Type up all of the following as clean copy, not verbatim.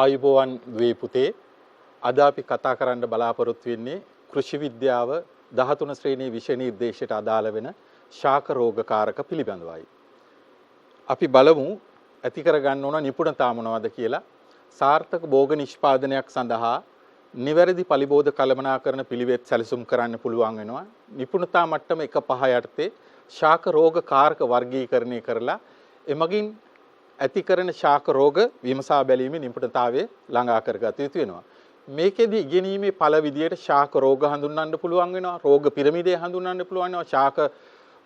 ආයුබෝවන් වේ පුතේ. අද අපි කතා කරන්න බලාපොරොත්තු වෙන්නේ කෘෂි විද්‍යාව 13 ශ්‍රේණියේ විෂය නිර්දේශයට අදාළ වෙන ශාක රෝගකාරක පිළිබඳවයි. අපි බලමු ඇති කර ගන්න ඕන නිපුණතා මොනවද කියලා. සාර්ථක භෝග නිෂ්පාදනයක් සඳහා නිවැරදි පලිබෝධ කළමනාකරණ පිළිවෙත් සැලසුම් කරන්න පුළුවන් වෙනවා. නිපුණතා මට්ටම 1-5 යටතේ ශාක රෝගකාරක වර්ගීකරණය කරලා එමගින් ඇති කරන ශාක රෝග විමසා බැලීමේ නිපුණතාවය ළඟා කරගත යුතු වෙනවා. මේකෙදී ඉගෙනීමේ ඵල විදියට ශාක රෝග හඳුන්වන්න පුළුවන් වෙනවා. රෝග පිරමිඩය හඳුන්වන්න පුළුවන් වෙනවා. ශාක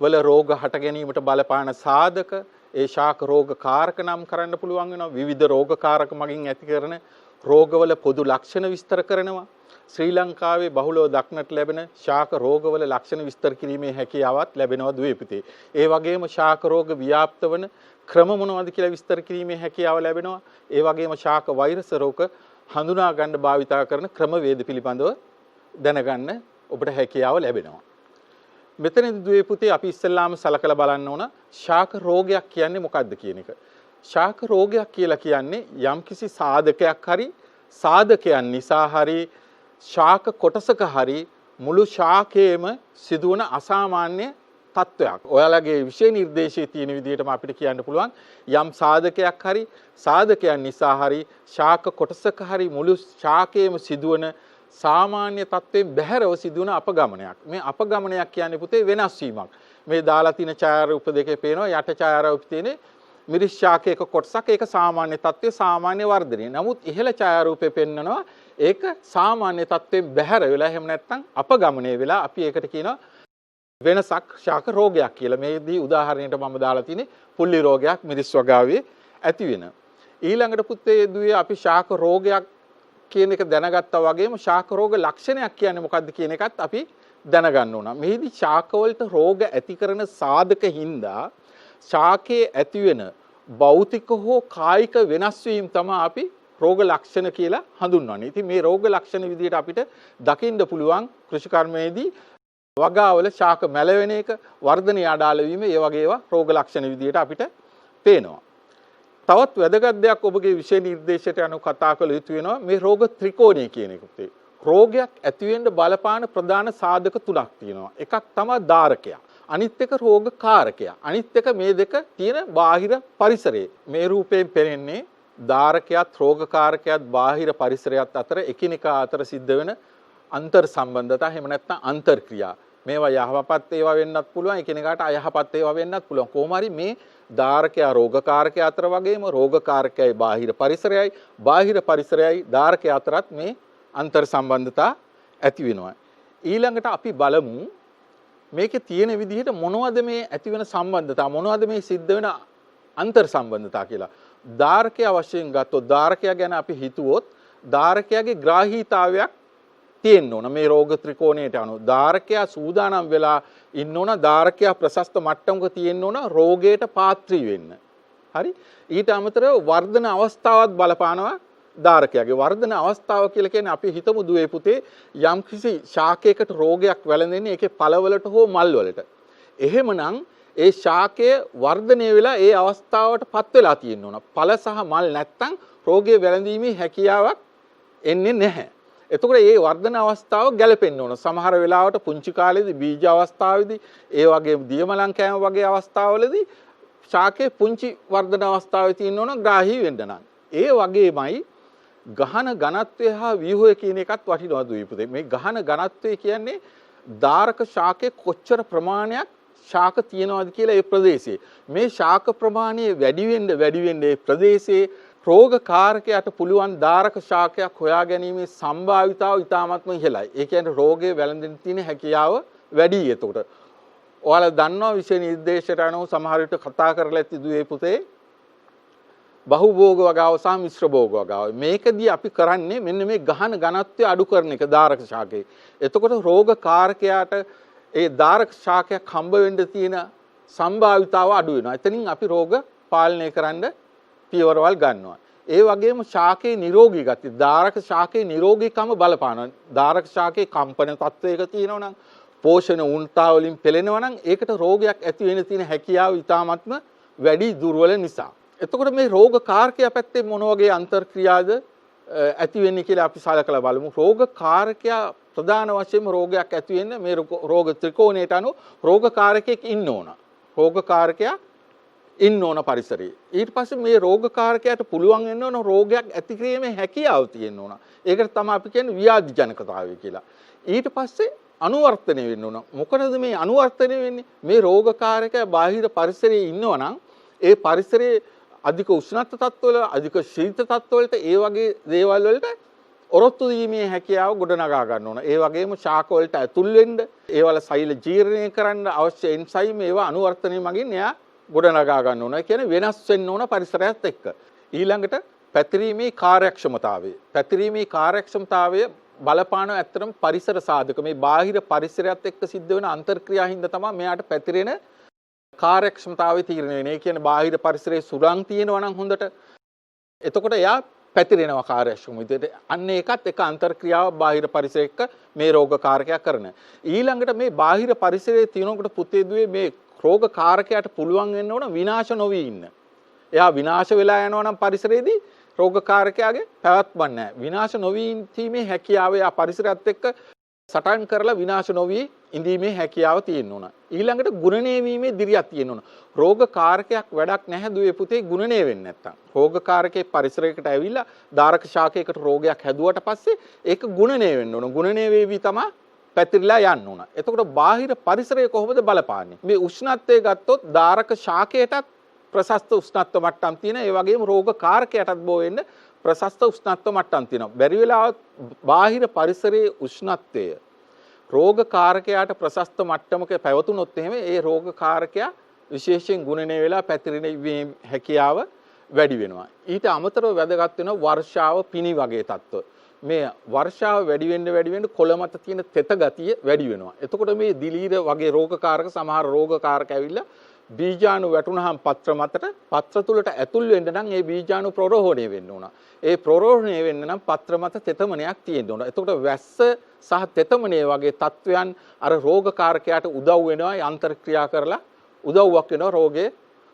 වල රෝග හට ගැනීමට බලපාන සාධක, ඒ ශාක රෝග කාරක නම් කරන්න පුළුවන් වෙනවා. විවිධ රෝග කාරක මගින් ඇති කරන රෝගවල පොදු ලක්ෂණ විස්තර කරනවා. ශ්‍රී ලංකාවේ බහුලව දක්නට ලැබෙන ශාක රෝගවල ලක්ෂණ විස්තර කිරීමේ හැකියාවත් ලැබෙනවා දුවේ පුතේ. ඒ වගේම ශාක රෝග ව්‍යාප්ත වන ක්‍රම මොනවද කියලා විස්තර කිරීමේ හැකියාව ලැබෙනවා. ඒ වගේම ශාක වෛරස රෝග හඳුනා ගන්න භාවිතා කරන ක්‍රමවේද පිළිබඳව දැනගන්න ඔබට හැකියාව ලැබෙනවා. මෙතනදී දුවේ පුතේ අපි ඉස්සෙල්ලාම සලකලා බලන්න ඕන ශාක රෝගයක් කියන්නේ මොකක්ද කියන එක. ශාක රෝගයක් කියලා කියන්නේ යම්කිසි සාධකයක් හරි සාධකයන් නිසා හරි ශාක කොටසක හරි මුළු ශාකයේම සිදුවන අසාමාන්‍ය තත්වයක්. ඔයාලගේ විෂය නිර්දේශයේ තියෙන විදිහටම අපිට කියන්න පුළුවන් යම් සාධකයක් හරි සාධකයන් නිසා හරි ශාක කොටසක හරි මුළු ශාකයේම සිදුවන සාමාන්‍ය තත්වයෙන් බැහැරව සිදුවන අපගමනයක්. මේ අපගමනයක් කියන්නේ පුතේ වෙනස් වීමක්. මේ දාලා තියෙන ඡායාරූප දෙකේ පේනවා යට ඡායාරූප තියෙන්නේ මිරිස් ශාකයක කොටසක්. ඒක සාමාන්‍ය තත්වයේ සාමාන්‍ය වර්ධනය. නමුත් ඉහළ ඡායාරූපේ පෙන්නනවා ඒක සාමාන්‍ය තත්වයෙන් බැහැර වෙලා එහෙම නැත්නම් අපගමනය වෙලා අපි ඒකට කියනවා වෙනසක් ශාක රෝගයක් කියලා. මේදී උදාහරණයට මම දාලා තියෙන්නේ පුල්ලි රෝගයක් මිරිස් වගාවේ ඇති වෙන. ඊළඟට පුතේ දුවේ අපි ශාක රෝගයක් කියන එක දැනගත්තා වගේම ශාක රෝග ලක්ෂණයක් කියන්නේ මොකක්ද කියන එකත් අපි දැනගන්න ඕන. මේදී ශාක වලට රෝග ඇති කරන සාධක හින්දා ශාකයේ ඇති වෙන භෞතික හෝ කායික වෙනස් වීම තමයි අපි රෝග ලක්ෂණ කියලා හඳුන්වන්නේ. ඉතින් මේ රෝග ලක්ෂණ විදිහට අපිට දකින්න පුළුවන් කෘෂිකර්මයේදී වගාවල ශාක මැලවෙන එක, වර්ධනය අඩාල වීම, ඒ වගේ ඒවා රෝග ලක්ෂණ විදිහට අපිට පේනවා. තවත් වැදගත් දෙයක් ඔබගේ විෂය නිර්දේශයට අනුව කතා කළ යුතු වෙනවා මේ රෝග ත්‍රිකෝණය කියන එකට. රෝගයක් ඇති වෙන්න බලපාන ප්‍රධාන සාධක තුනක් තියෙනවා. එකක් තමයි දාරකය. අනිත් එක රෝග කාරකය. අනිත් එක මේ දෙක තියෙන බාහිර පරිසරයේ. මේ රූපයෙන් පෙනෙන්නේ දාරකයත් රෝගකාරකයත් බාහිර පරිසරයත් අතර එකිනෙකා අතර සිද්ධ වෙන අන්තර් සම්බන්ධතා, එහෙම නැත්නම් අන්තර් ක්‍රියා. මේවා යහපත් ඒවා වෙන්නත් පුළුවන්, එකිනෙකාට අයහපත් ඒවා වෙන්නත් පුළුවන්. කොහොම හරි මේ දාරකයා රෝගකාරකයා අතර වගේම රෝගකාරකයයි බාහිර පරිසරයයි, බාහිර පරිසරයයි දාරකයා අතරත් මේ අන්තර් සම්බන්ධතා ඇති වෙනවා. ඊළඟට අපි බලමු මේකේ තියෙන විදිහට මොනවද මේ ඇති වෙන සම්බන්ධතා, මොනවද මේ සිද්ධ වෙන අන්තර් සම්බන්ධතා කියලා. දාරකයා වශයෙන් ගත්තොත් දාරකයා ගැන අපි හිතුවොත් දාරකයාගේ ග්‍රාහීතාවයක් තියෙන්න ඕන. මේ රෝග ත්‍රිකෝණයට අනුව දාරකයා සූදානම් වෙලා ඉන්න ඕන. දාරකයා ප්‍රශස්ත මට්ටමක තියෙන්න ඕන රෝගයට පාත්‍රී වෙන්න. හරි? ඊට අමතරව වර්ධන අවස්ථාවත් බලපානවා දාරකයාගේ. වර්ධන අවස්ථාව කියලා කියන්නේ අපි හිතමු දුවේ පුතේ යම්කිසි ශාකයකට රෝගයක් වැළඳෙන්නේ ඒකේ පළවලට හෝ මල්වලට. එහෙමනම් ඒ ශාකය වර්ධනය වෙලා ඒ අවස්ථාවට පත් වෙලා තියෙන්න ඕන. පළ සහ මල් නැත්තම් රෝගය වැළඳීමේ හැකියාවක් එන්නේ නැහැ. එතකොට මේ වර්ධන අවස්ථාව ගැලපෙන්න ඕන. සමහර වෙලාවට පුංචි කාලේදී බීජ අවස්ථාවේදී ඒ වගේම දියමලං කෑම වගේ අවස්ථාවලදී ශාකයේ පුංචි වර්ධන අවස්ථාවේ තියෙන්න ඕන ග්‍රාහී වෙන්න නම්. ඒ වගේමයි ගහන ඝනත්වය හා ව්‍යුහය කියන එකත් වටිනවා දුවේ පුතේ. මේ ගහන ඝනත්වය කියන්නේ දාරක ශාකයේ කොච්චර ප්‍රමාණයක් ශාක තියනවාද කියලා ඒ ප්‍රදේශයේ. මේ ශාක ප්‍රමාණය වැඩි වෙන්න ඒ ප්‍රදේශයේ රෝගකාරකයට පුළුවන් දාරක ශාකයක් හොයා ගැනීමේ සම්භාවිතාව ඉතාමත්ම ඉහළයි. ඒ කියන්නේ රෝගයේ වැළඳෙන්න තියෙන හැකියාව වැඩි. එතකොට ඔයාලා දන්නවා විෂය නිර්දේශයට අනුව සමහර විට කතා කරලා ඇති දුවේ පුතේ බහුභෝග වගාව සහ මිශ්‍ර භෝග වගාව. මේකදී අපි කරන්නේ මෙන්න මේ ගහන ඝනත්වය අඩු කරන එක දාරක ශාකයේ. එතකොට රෝගකාරකයාට ඒ දාරක ශාකයක් හම්බ වෙන්න තියෙන සම්භාවිතාව අඩු වෙනවා. එතනින් අපි රෝග පාලනය කරන්න පියවරවල් ගන්නවා. ඒ වගේම ශාකයේ නිරෝගී ගතිය, දාරක ශාකයේ නිරෝගීකම බලපානවා. දාරක ශාකයේ කම්පන තත්වයක තියෙනවා නම්, පෝෂණ උණ්ඨා වලින් පෙළෙනවා නම් ඒකට රෝගයක් ඇති වෙන්න තියෙන හැකියාව ඉතාමත්ම වැඩි දුර්වල නිසා. එතකොට මේ රෝග කාරකයා පැත්තේ මොන වගේ අන්තර්ක්‍රියාද ඇති වෙන්නේ කියලා අපි සලකලා බලමු. රෝගකාරකයා ප්‍රධාන වශයෙන්ම රෝගයක් ඇති වෙන්න මේ රෝග ත්‍රිකෝණයට අනුව රෝගකාරකයෙක් ඉන්න ඕන. රෝගකාරකයා ඉන්න ඕන පරිසරයේ. ඊට පස්සේ මේ රෝගකාරකයාට පුළුවන් වෙන්න ඕන රෝගයක් ඇති කිරීමේ හැකියාව තියෙන්න ඕන. ඒකට තමයි අපි කියන්නේ ව්‍යාධි ජනකතාවය කියලා. ඊට පස්සේ අනුවර්තනය වෙන්න ඕන. මොකටද මේ අනුවර්තනය වෙන්නේ? මේ රෝගකාරකයා බාහිර පරිසරයේ ඉන්නවා නම් ඒ පරිසරයේ අධික උෂ්ණත්ව තත්ත්වවල අධික ශීත තත්ත්වවලට ඒ වගේ දේවල් වලට ඔරොත්තු දීමේ හැකියාව ගොඩනගා ගන්න ඕන. ඒ වගේම ශාක වලට ඇතුල් වෙන්න, ඒවල සෛල ජීර්ණය කරන්න අවශ්‍ය එන්සයිම් ඒවා අනුවර්තනය මගින් එයා ගොඩනගා ගන්න ඕන. ඒ කියන්නේ වෙනස් වෙන්න ඕන පරිසරයත් එක්ක. ඊළඟට පැතිරීමේ කාර්යක්ෂමතාවය. පැතිරීමේ කාර්යක්ෂමතාවය බලපාන ඇත්තටම පරිසර සාධක. මේ බාහිර පරිසරයත් එක්ක සිද්ධ වෙන අන්තර්ක්‍රියා හින්දා තමයි මෙයාට පැතිරෙන කාර්යක්ෂමතාවය තීරණය වෙන්නේ. ඒ කියන්නේ බාහිර පරිසරයේ සුරං තියෙනවා නම් හොඳට එතකොට එයා පැතිරෙනවා කාර්යක්ෂම විදිහට. අන්න ඒකත් එක අන්තර්ක්‍රියාවක් බාහිර පරිසරයක මේ රෝගකාරකයා කරන. ඊළඟට මේ බාහිර පරිසරයේ තියෙනකොට පුතේ දුවේ මේ රෝගකාරකයාට පුළුවන් වෙන්න ඕන විනාශ නොවි ඉන්න. එයා විනාශ වෙලා යනවා නම් පරිසරයේදී රෝගකාරකයාගේ පැවැත්මක් නැහැ. විනාශ නොවි ඉඳීමේ හැකියාව එයා පරිසරයත් එක්ක සටන් කරලා විනාශ නොවි ඉඳීමේ හැකියාව තියෙන්න ඕන. ඊළඟට ගුණණය වීමේ දිරියක් තියෙන්න ඕන. රෝගකාරකයක් වැඩක් නැහැ දුවේ පුතේ ගුණණය වෙන්නේ නැත්තම්. රෝගකාරකේ පරිසරයකට ඇවිල්ලා දාරක ශාකයකට රෝගයක් හැදුවට පස්සේ ඒක ගුණණය වෙන්න ඕන. ගුණණය වේවි තමයි පැතිරිලා යන්න ඕන. එතකොට බාහිර පරිසරය කොහොමද බලපාන්නේ? මේ උෂ්ණත්වය ගත්තොත් දාරක ශාකයටත් ප්‍රශස්ත උෂ්ණත්ව මට්ටම් තියෙන. ඒ වගේම රෝගකාරකයටත් බෝ වෙන්න ප්‍රශස්ත උෂ්ණත්ව මට්ටම් තියෙනවා. බැරි වෙලාවත් බාහිර පරිසරයේ උෂ්ණත්වය රෝගකාරකයාට ප්‍රශස්ත මට්ටමක පැවතුනොත් එහෙම ඒ රෝගකාරකයා විශේෂයෙන් ගුණණය වෙලා පැතිරෙන හැකියාව වැඩි වෙනවා. ඊට අමතරව වැදගත් වෙනවා වර්ෂාව පිණි වගේ තත්ත්ව. මේ වර්ෂාව වැඩි වෙන්න කොළ මත තියෙන තෙත ගතිය වැඩි වෙනවා. එතකොට මේ දිලීර වගේ රෝගකාරක සමහර රෝගකාරක ඇවිල්ලා බීජාණු වැටුනහම පත්‍ර මතට පත්‍ර තුලට ඇතුල් වෙන්න නම් ඒ බීජාණු ප්‍රරෝහණය වෙන්න ඕන. ඒ ප්‍රරෝහණය වෙන්න නම් පත්‍ර මත තෙතමනයක් තියෙන්න ඕන. එතකොට වැස්ස සහ තෙතමනේ වගේ තත්වයන් අර රෝගකාරකයාට උදව් වෙනවා අන්තර්ක්‍රියා කරලා උදව්වක් වෙනවා රෝගේ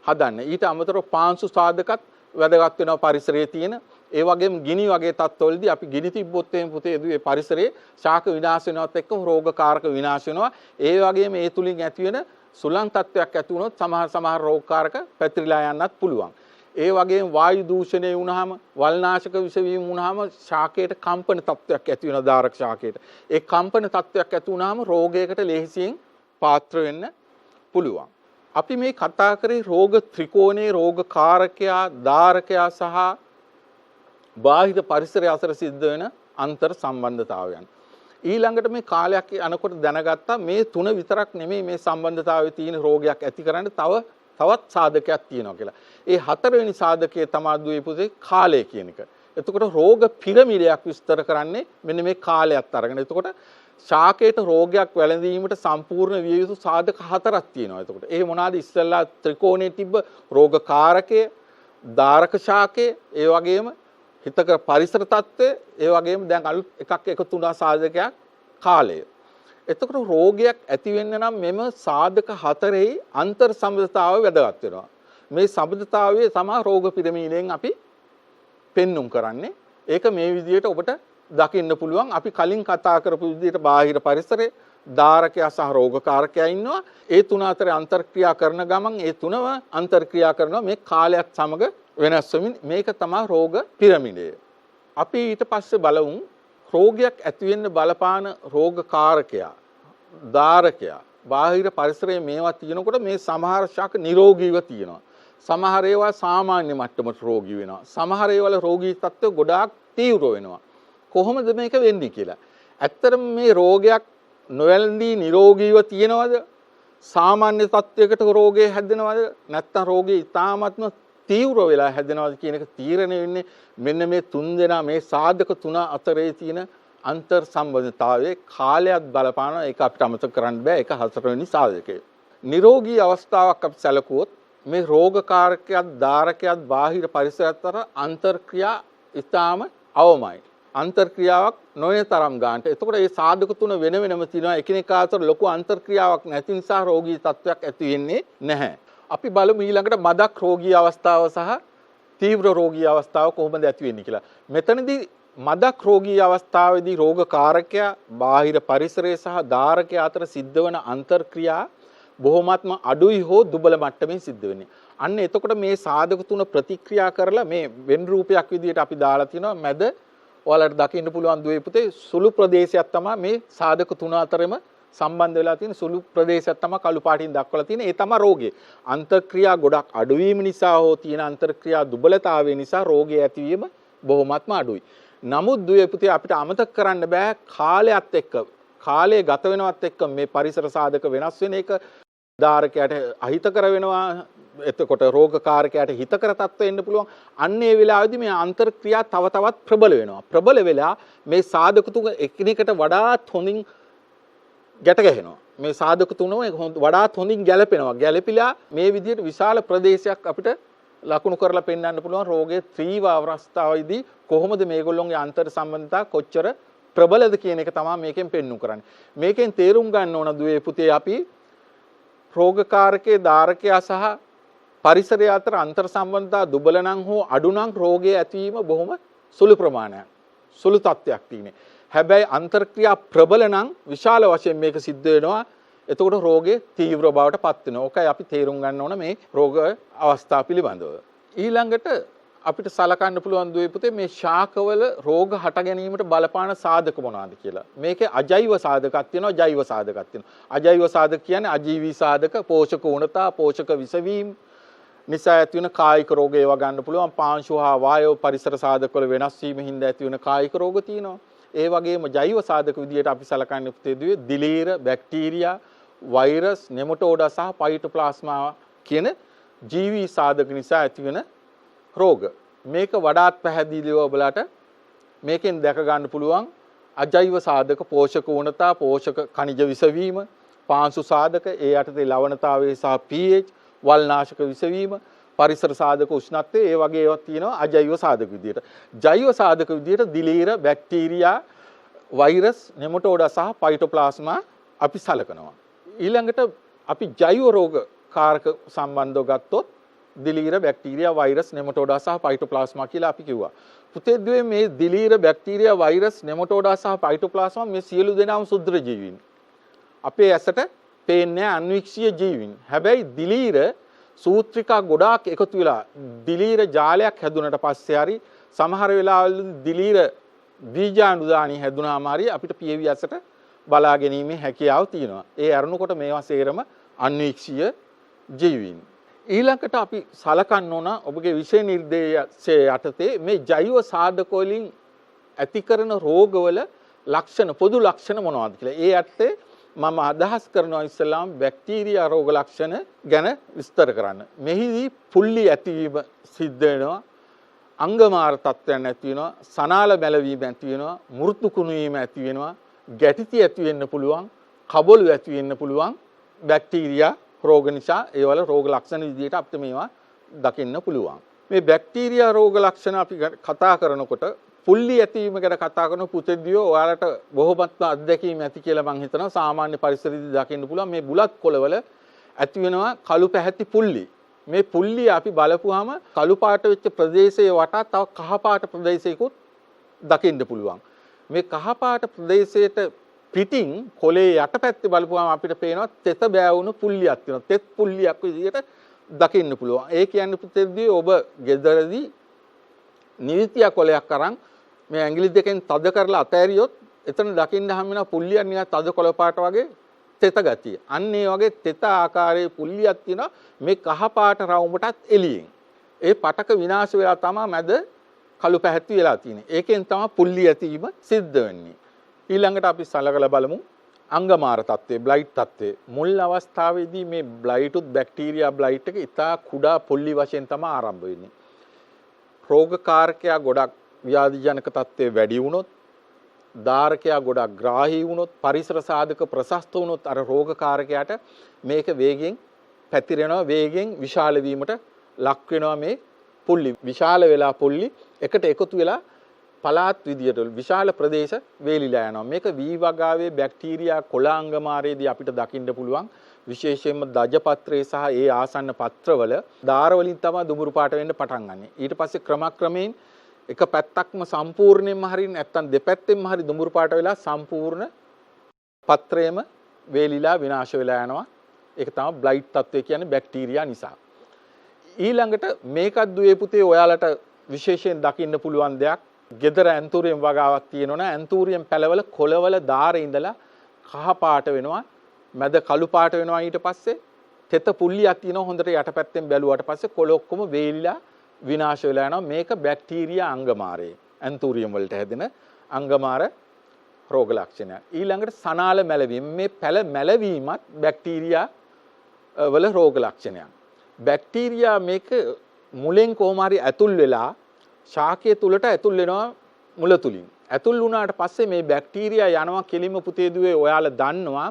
හදන්න. ඊට අමතරව පාංශු සාධකත් වැදගත් වෙනවා පරිසරයේ තියෙන. ඒ වගේම ගිනි වගේ තත්ත්වවලදී අපි ගිනි තිබ්බොත් එහෙම පුතේ දුවේ පරිසරයේ ශාක විනාශ වෙනවත් එක්ක රෝගකාරක විනාශ වෙනවා. ඒ වගේම ඒ තුලින් ඇති වෙන සුළං තත්ත්වයක් ඇති වුණොත් සමහර රෝගකාරක පැතිරිලා යන්නත් පුළුවන්. ඒ වගේම වායු දූෂණය වුණාම වල්නාශක විස වීම වුණාම ශාකයට කම්පන තත්ත්වයක් ඇති වෙනවා දාරක ශාකයට. ඒ කම්පන තත්ත්වයක් ඇති වුණාම රෝගයකට ලෙහෙසියෙන් පාත්‍ර වෙන්න පුළුවන්. අපි මේ කතා කරේ රෝග ත්‍රිකෝණයේ රෝගකාරකයා, දාරකයා සහ බාහිර පරිසරය අතර සිද්ධ වෙන අන්තර් සම්බන්ධතාවයන්. ඊළඟට මේ කාලයක් යනකොට දැනගත්තා මේ තුන විතරක් නෙමෙයි මේ සම්බන්ධතාවයේ තියෙන රෝගයක් ඇති කරන්න තවත් සාධකයක් තියෙනවා කියලා. ඒ හතරවෙනි සාධකය තමයි දුවේ පුතේ කාලය කියන එක. එතකොට රෝග පිරමිඩයක් විස්තර කරන්නේ මෙන්න මේ කාලයත් අරගෙන. එතකොට ශාකයට රෝගයක් වැළඳීමට සම්පූර්ණ විය යුතු සාධක හතරක් තියෙනවා. එතකොට ඒ මොනවාද? ඉස්සෙල්ලා ත්‍රිකෝණයේ තිබ්බ රෝගකාරකය, දාරක ශාකය, ඒ වගේම හිතකර පරිසර තත්ත්වය, ඒ වගේම දැන් අලුත් එකක් එකතු වුණා සාධකයක් කාලය. එතකොට රෝගයක් ඇති වෙන්න නම් මෙම සාධක හතරෙහි අන්තර් සම්බන්ධතාවය වැදගත් වෙනවා. මේ සම්බන්ධතාවයේ තමයි රෝග පිරමීඩයෙන් අපි පෙන්눔 කරන්නේ. ඒක මේ විදිහට ඔබට දකින්න පුළුවන්. අපි කලින් කතා කරපු විදිහට බාහිර පරිසරයේ දාරකයා සහ රෝගකාරකයා ඉන්නවා. ඒ තුන අතර අන්තර්ක්‍රියා කරන ගමන් ඒ තුනම අන්තර්ක්‍රියා කරනවා මේ කාලයක් සමග වෙනස් වෙමින්. මේක තමයි රෝග පිරමිඩය. අපි ඊට පස්සේ බලමු රෝගයක් ඇති වෙන්න බලපාන රෝගකාරකයා, දාරකයා බාහිර පරිසරයේ මේවා තියෙනකොට මේ සමහර ශාක නිරෝගීව තියෙනවා. සමහර ඒවා සාමාන්‍ය මට්ටමට රෝගී වෙනවා. සමහර ඒවල රෝගී තත්ත්ව ගොඩාක් තීව්‍ර වෙනවා. කොහොමද මේක වෙන්නේ කියලා. ඇත්තටම මේ රෝගයක් නොවැළඳී නිරෝගීව තියෙනවද? සාමාන්‍ය තත්ත්වයකට රෝගේ හැදෙනවද? නැත්නම් රෝගේ ඉතාමත්ම තීව්‍ර වෙලා හැදෙනවද කියන එක තීරණය වෙන්නේ මෙන්න මේ තුන් දෙනා මේ සාධක තුන අතරේ තියෙන අන්තර් සම්බන්ධතාවයේ කාලයක් බලපානවා. ඒක අපිට අමතක කරන්න බෑ. ඒක හතරවෙනි සාධකය. නිරෝගී අවස්ථාවක් අපි සැලකුවොත් මේ රෝගකාරකයක්, දාරකයක් බාහිර පරිසරයත් අතර අන්තර්ක්‍රියා ඉතාම අවමයි. අන්තර්ක්‍රියාවක් නොවන තරම් ගන්නට. එතකොට මේ සාධක තුන වෙන වෙනම තියෙනවා. එකිනෙකා අතර ලොකු අන්තර්ක්‍රියාවක් නැති නිසා රෝගී තත්ත්වයක් ඇති වෙන්නේ නැහැ. අපි බලමු ඊළඟට මදක් රෝගී අවස්ථාව සහ තීව්‍ර රෝගී අවස්ථාව කොහොමද ඇති වෙන්නේ කියලා. මෙතනදී මදක් රෝගී අවස්ථාවේදී රෝගකාරකයා බාහිර පරිසරය සහ ධාරකයා අතර සිද්ධ වන අන්තර්ක්‍රියා බොහොමත්ම අඩුයි හෝ දුබල මට්ටමින් සිද්ධ වෙන්නේ. අන්න එතකොට මේ සාධක තුන ප්‍රතික්‍රියා කරලා මේ වෙන් රූපයක් විදිහට අපි දාලා තිනවා මැද ඔයාලට දකින්න පුළුවන් දුවේ පුතේ සුළු ප්‍රදේශයක් තමයි මේ සාධක තුන අතරම සම්බන්ධ වෙලා තියෙන සුළු ප්‍රදේශයක් තමයි කළු පාටින් දක්වලා තියෙන්නේ. ඒ තමයි රෝගේ. අන්තර්ක්‍රියා ගොඩක් අඩුවීම නිසා හෝ තියෙන අන්තර්ක්‍රියා දුබලතාවය නිසා රෝගයේ ඇතිවීම බොහොමත්ම අඩුයි. නමුත් දුවේ පුතේ අපිට අමතක කරන්න බෑ කාලයත් එක්ක කාලය ගත වෙනවත් එක්ක මේ පරිසර සාධක වෙනස් වෙන එක ධාරකයට අහිතකර වෙනවා. එතකොට රෝගකාරකයට හිතකර තත්ත්වෙ එන්න පුළුවන්. අන්න ඒ වෙලාවේදී මේ අන්තර්ක්‍රියා තව තවත් ප්‍රබල වෙනවා. ප්‍රබල වෙලා මේ සාධක තුන එකිනෙකට වඩාත් හොඳින් ගැට ගැහෙනවා. මේ සාධක තුනම වඩාත් හොඳින් ගැළපෙනවා. ගැළපිලා මේ විදිහට විශාල ප්‍රදේශයක් අපිට ලකුණු කරලා පෙන්වන්න පුළුවන් රෝගයේ ත්‍රිව අවස්ථාවේදී කොහොමද මේගොල්ලෝගේ අන්තර් සම්බන්ධතා කොච්චර ප්‍රබලද කියන එක තමයි මේකෙන් පෙන්වු කරන්නේ. මේකෙන් තේරුම් ගන්න ඕන දුවේ පුතේ අපි රෝගකාරකයේ ධාරකයා සහ පරිසරය අතර අන්තර් සම්බන්ධතා දුබල නම් හෝ අඩු නම් රෝගයේ ඇතිවීම බොහොම සුළු ප්‍රමාණයක්. සුළු තත්ත්වයක් තියෙන්නේ. හැබැයි අන්තර්ක්‍රියා ප්‍රබල නම් විශාල වශයෙන් මේක සිද්ධ වෙනවා. එතකොට රෝගේ තීව්‍ර බවට පත් වෙනවා. ඕකයි අපි තේරුම් ගන්න ඕන මේ රෝග අවස්ථා පිළිබඳව. ඊළඟට අපිට සලකන්න පුළුවන් දුවේ පුතේ මේ ශාකවල රෝග හට ගැනීමට බලපාන සාධක මොනවාද කියලා. මේකේ අජෛව සාධකක් තියෙනවා, ජෛව සාධකක් තියෙනවා. අජෛව සාධක කියන්නේ අජීවී සාධක, පෝෂක ඌනතා, පෝෂක විසවීම නිසා ඇති වෙන කායික රෝග ඒවා ගන්න පුළුවන්. පාංශු හා වායව පරිසර සාධකවල වෙනස් වීම හින්දා ඇති වෙන කායික රෝග තියෙනවා. ඒ වගේම ජෛව සාධක විදියට අපි සලකන්නේ පුතේ දුවේ දිලීර, බැක්ටීරියා, වෛරස්, නෙමටෝඩා සහ පයිටෝප්ලාස්මා කියන ජීවී සාධක නිසා ඇතිවෙන රෝග. මේක වඩාත් පැහැදිලිව ඔබලාට මේකෙන් දැක ගන්න පුළුවන් අජෛව සාධක පෝෂක ඌනතා, පෝෂක khනිජ විසවීම, පාංශු සාධක, ඒ යටතේ ලවණතාවය සහ pH, වල්නාශක විසවීම, පරිසර සාධක උෂ්ණත්වය, ඒ වගේ ඒවා තියෙනවා අජෛව සාධක විදියට. ජෛව සාධක විදියට දිලීර, බැක්ටීරියා, වෛරස්, නෙමටෝඩා සහ පයිටෝප්ලාස්මා අපි සලකනවා. ඊළඟට අපි ජෛව රෝග කාරක සම්බන්ධව ගත්තොත් දිලීර, බැක්ටීරියා, වෛරස්, නෙමටෝඩා සහ පයිටෝප්ලාස්මා කියලා අපි කිව්වා. පුතේ දුවේ මේ දිලීර, බැක්ටීරියා, වෛරස්, නෙමටෝඩා සහ පයිටෝප්ලාස්මා මේ සියලු දෙනාම සුද්ධ ජීවීන්. අපේ ඇසට පේන්නේ අන්වික්ෂීය ජීවීන්. හැබැයි දිලීර සූත්‍රිකා ගොඩාක් එකතු වෙලා දිලීර ජාලයක් හැදුනට පස්සේ හරි සමහර වෙලාවලදී දිලීර බීජාණුදානි හැදුනාම හරි අපිට පියවි ඇසට බලා ගැනීමේ හැකියාව තියෙනවා. ඒ අරනකොට මේවා සේරම අන්වීක්ෂීය ජීවීන්. ඊළඟට අපි සලකන්න ඕන ඔබගේ විෂය නිර්දේශය යටතේ මේ ජෛව සාධක වලින් ඇති කරන රෝගවල ලක්ෂණ පොදු ලක්ෂණ මොනවද කියලා. ඒ යටතේ මම අදහස් කරනවා ඉස්සෙල්ලාම බැක්ටීරියා රෝග ලක්ෂණ ගැන විස්තර කරන්න. මෙහිදී පුල්ලි ඇතිවීම සිද්ධ වෙනවා. අංගමාර තත්ත්වයන් ඇති වෙනවා. සනාල බැලවීම ඇති වෙනවා. මෘතු කුණු වීම ඇති වෙනවා. ගැටිති ඇති වෙන්න පුළුවන්. කබොළු ඇති වෙන්න පුළුවන්. බැක්ටීරියා රෝග නිසා ඒවල රෝග ලක්ෂණ විදිහට අපිට මේවා දකින්න පුළුවන්. මේ බැක්ටීරියා රෝග ලක්ෂණ අපි කතා කරනකොට පුල්ලි ඇතිවීම ගැන කතා කරන පුතේදියෝ ඔයාලට බොහොමත්ම අත්දැකීම් ඇති කියලා මම හිතනවා. සාමාන්‍ය පරිසරයේදී දකින්න පුළුවන් මේ බුලත් කොළවල ඇති වෙනවා කළු පැහැති පුල්ලි. මේ පුල්ලි අපි බලපුවාම කළු පාට වෙච්ච ප්‍රදේශයේ වටා තව කහ පාට ප්‍රදේශයකුත් දකින්න පුළුවන්. මේ කහ පාට ප්‍රදේශයට පිටින් කොළේ යටපැත්තේ බලපුවාම අපිට පේනවා තෙත බෑවුණු පුල්ලියක් තියෙනවා. තෙත් පුල්ලියක් විදිහට දකින්න පුළුවන්. ඒ කියන්නේ පුතේදී ඔබ ගෙදරදී නිවිතිය කොළයක් අරන් මේ ඇඟිලි දෙකෙන් තද කරලා අතෑරියොත් එතන දකින්න හම් වෙන පුල්ලියක් නිකන් තද කොළ පාට වගේ තෙත ගතිය. අන්න ඒ වගේ තෙත ආකාරයේ පුල්ලියක් තියෙනවා මේ කහ පාට රවුමටත් එළියෙන්. ඒ පටක විනාශ වෙලා තමයි මැද කළු පැහැති වෙලා තියෙන්නේ. ඒකෙන් තමයි පුල්ලි ඇතිවීම සිද්ධ වෙන්නේ. ඊළඟට අපි සලකලා බලමු අංගමාර තත්ත්වය, බ්ලයිට් තත්ත්වය. මුල් අවස්ථාවේදී මේ බ්ලයිටුත් බැක්ටීරියා බ්ලයිට් එක ඉතා කුඩා පුල්ලි වශයෙන් තමයි ආරම්භ වෙන්නේ. රෝගකාරකයා ගොඩක් ව්‍යාධිජනක තත්ත්වයේ වැඩි වුණොත්, ධාරකයා ගොඩක් ග්‍රාහී වුණොත්, පරිසර සාධක ප්‍රශස්ත වුණොත් අර රෝගකාරකයාට මේක වේගෙන් පැතිරෙනවා, වේගෙන් විශාල වීමට ලක් වෙනවා මේ පුල්ලි. විශාල වෙලා පුල්ලි එකට එකතු වෙලා පලාත් විදියට විශාල ප්‍රදේශ වේලිලා යනවා. මේක වී වගාවේ බැක්ටීරියා කොළ අංගමාරයේදී අපිට දකින්න පුළුවන් විශේෂයෙන්ම දජ පත්‍රයේ සහ ඒ ආසන්න පත්‍රවල දාර වලින් තමයි දුඹුරු පාට වෙන්න පටන් ගන්නෙ. ඊට පස්සේ ක්‍රමක්‍රමයෙන් එක පැත්තක්ම සම්පූර්ණයෙන්ම හරි නැත්නම් දෙපැත්තෙන්ම හරි දුඹුරු පාට වෙලා සම්පූර්ණ පත්‍රයම වේලිලා විනාශ වෙලා යනවා. ඒක තමයි බ්ලයිට් තත්ත්වය කියන්නේ බැක්ටීරියා නිසා. ඊළඟට මේකත් දුවේ පුතේ ඔයාලට විශේෂයෙන් දකින්න පුළුවන් දෙයක්. gedara ඇන්තූරියම් වගාවක් තියෙනවනේ ඇන්තූරියම් පැලවල කොළවල දාරේ ඉඳලා කහ පාට වෙනවා. මැද කළු පාට වෙනවා ඊට පස්සේ තෙත පුල්ලියක් තියෙනවා හොඳට යටපැත්තෙන් බැලුවාට පස්සේ කොළ ඔක්කොම වේලිලා විනාශ වෙලා යනවා. මේක බැක්ටීරියා අංගමාරය. ඇන්තූරියම් වලට හැදෙන අංගමාර රෝග ලක්ෂණයක්. ඊළඟට සනාල මැලවීම. මේ පැල මැලවීමත් බැක්ටීරියා වල රෝග ලක්ෂණයක්. බැක්ටීරියා මේක මුලෙන් කොහොම හරි ඇතුල් වෙලා ශාකයේ තුලට ඇතුල් වෙනවා මුල තුලින්. ඇතුල් වුණාට පස්සේ මේ බැක්ටීරියා යනවා කෙලින්ම පුතේ දුවේ ඔයාලා දන්නවා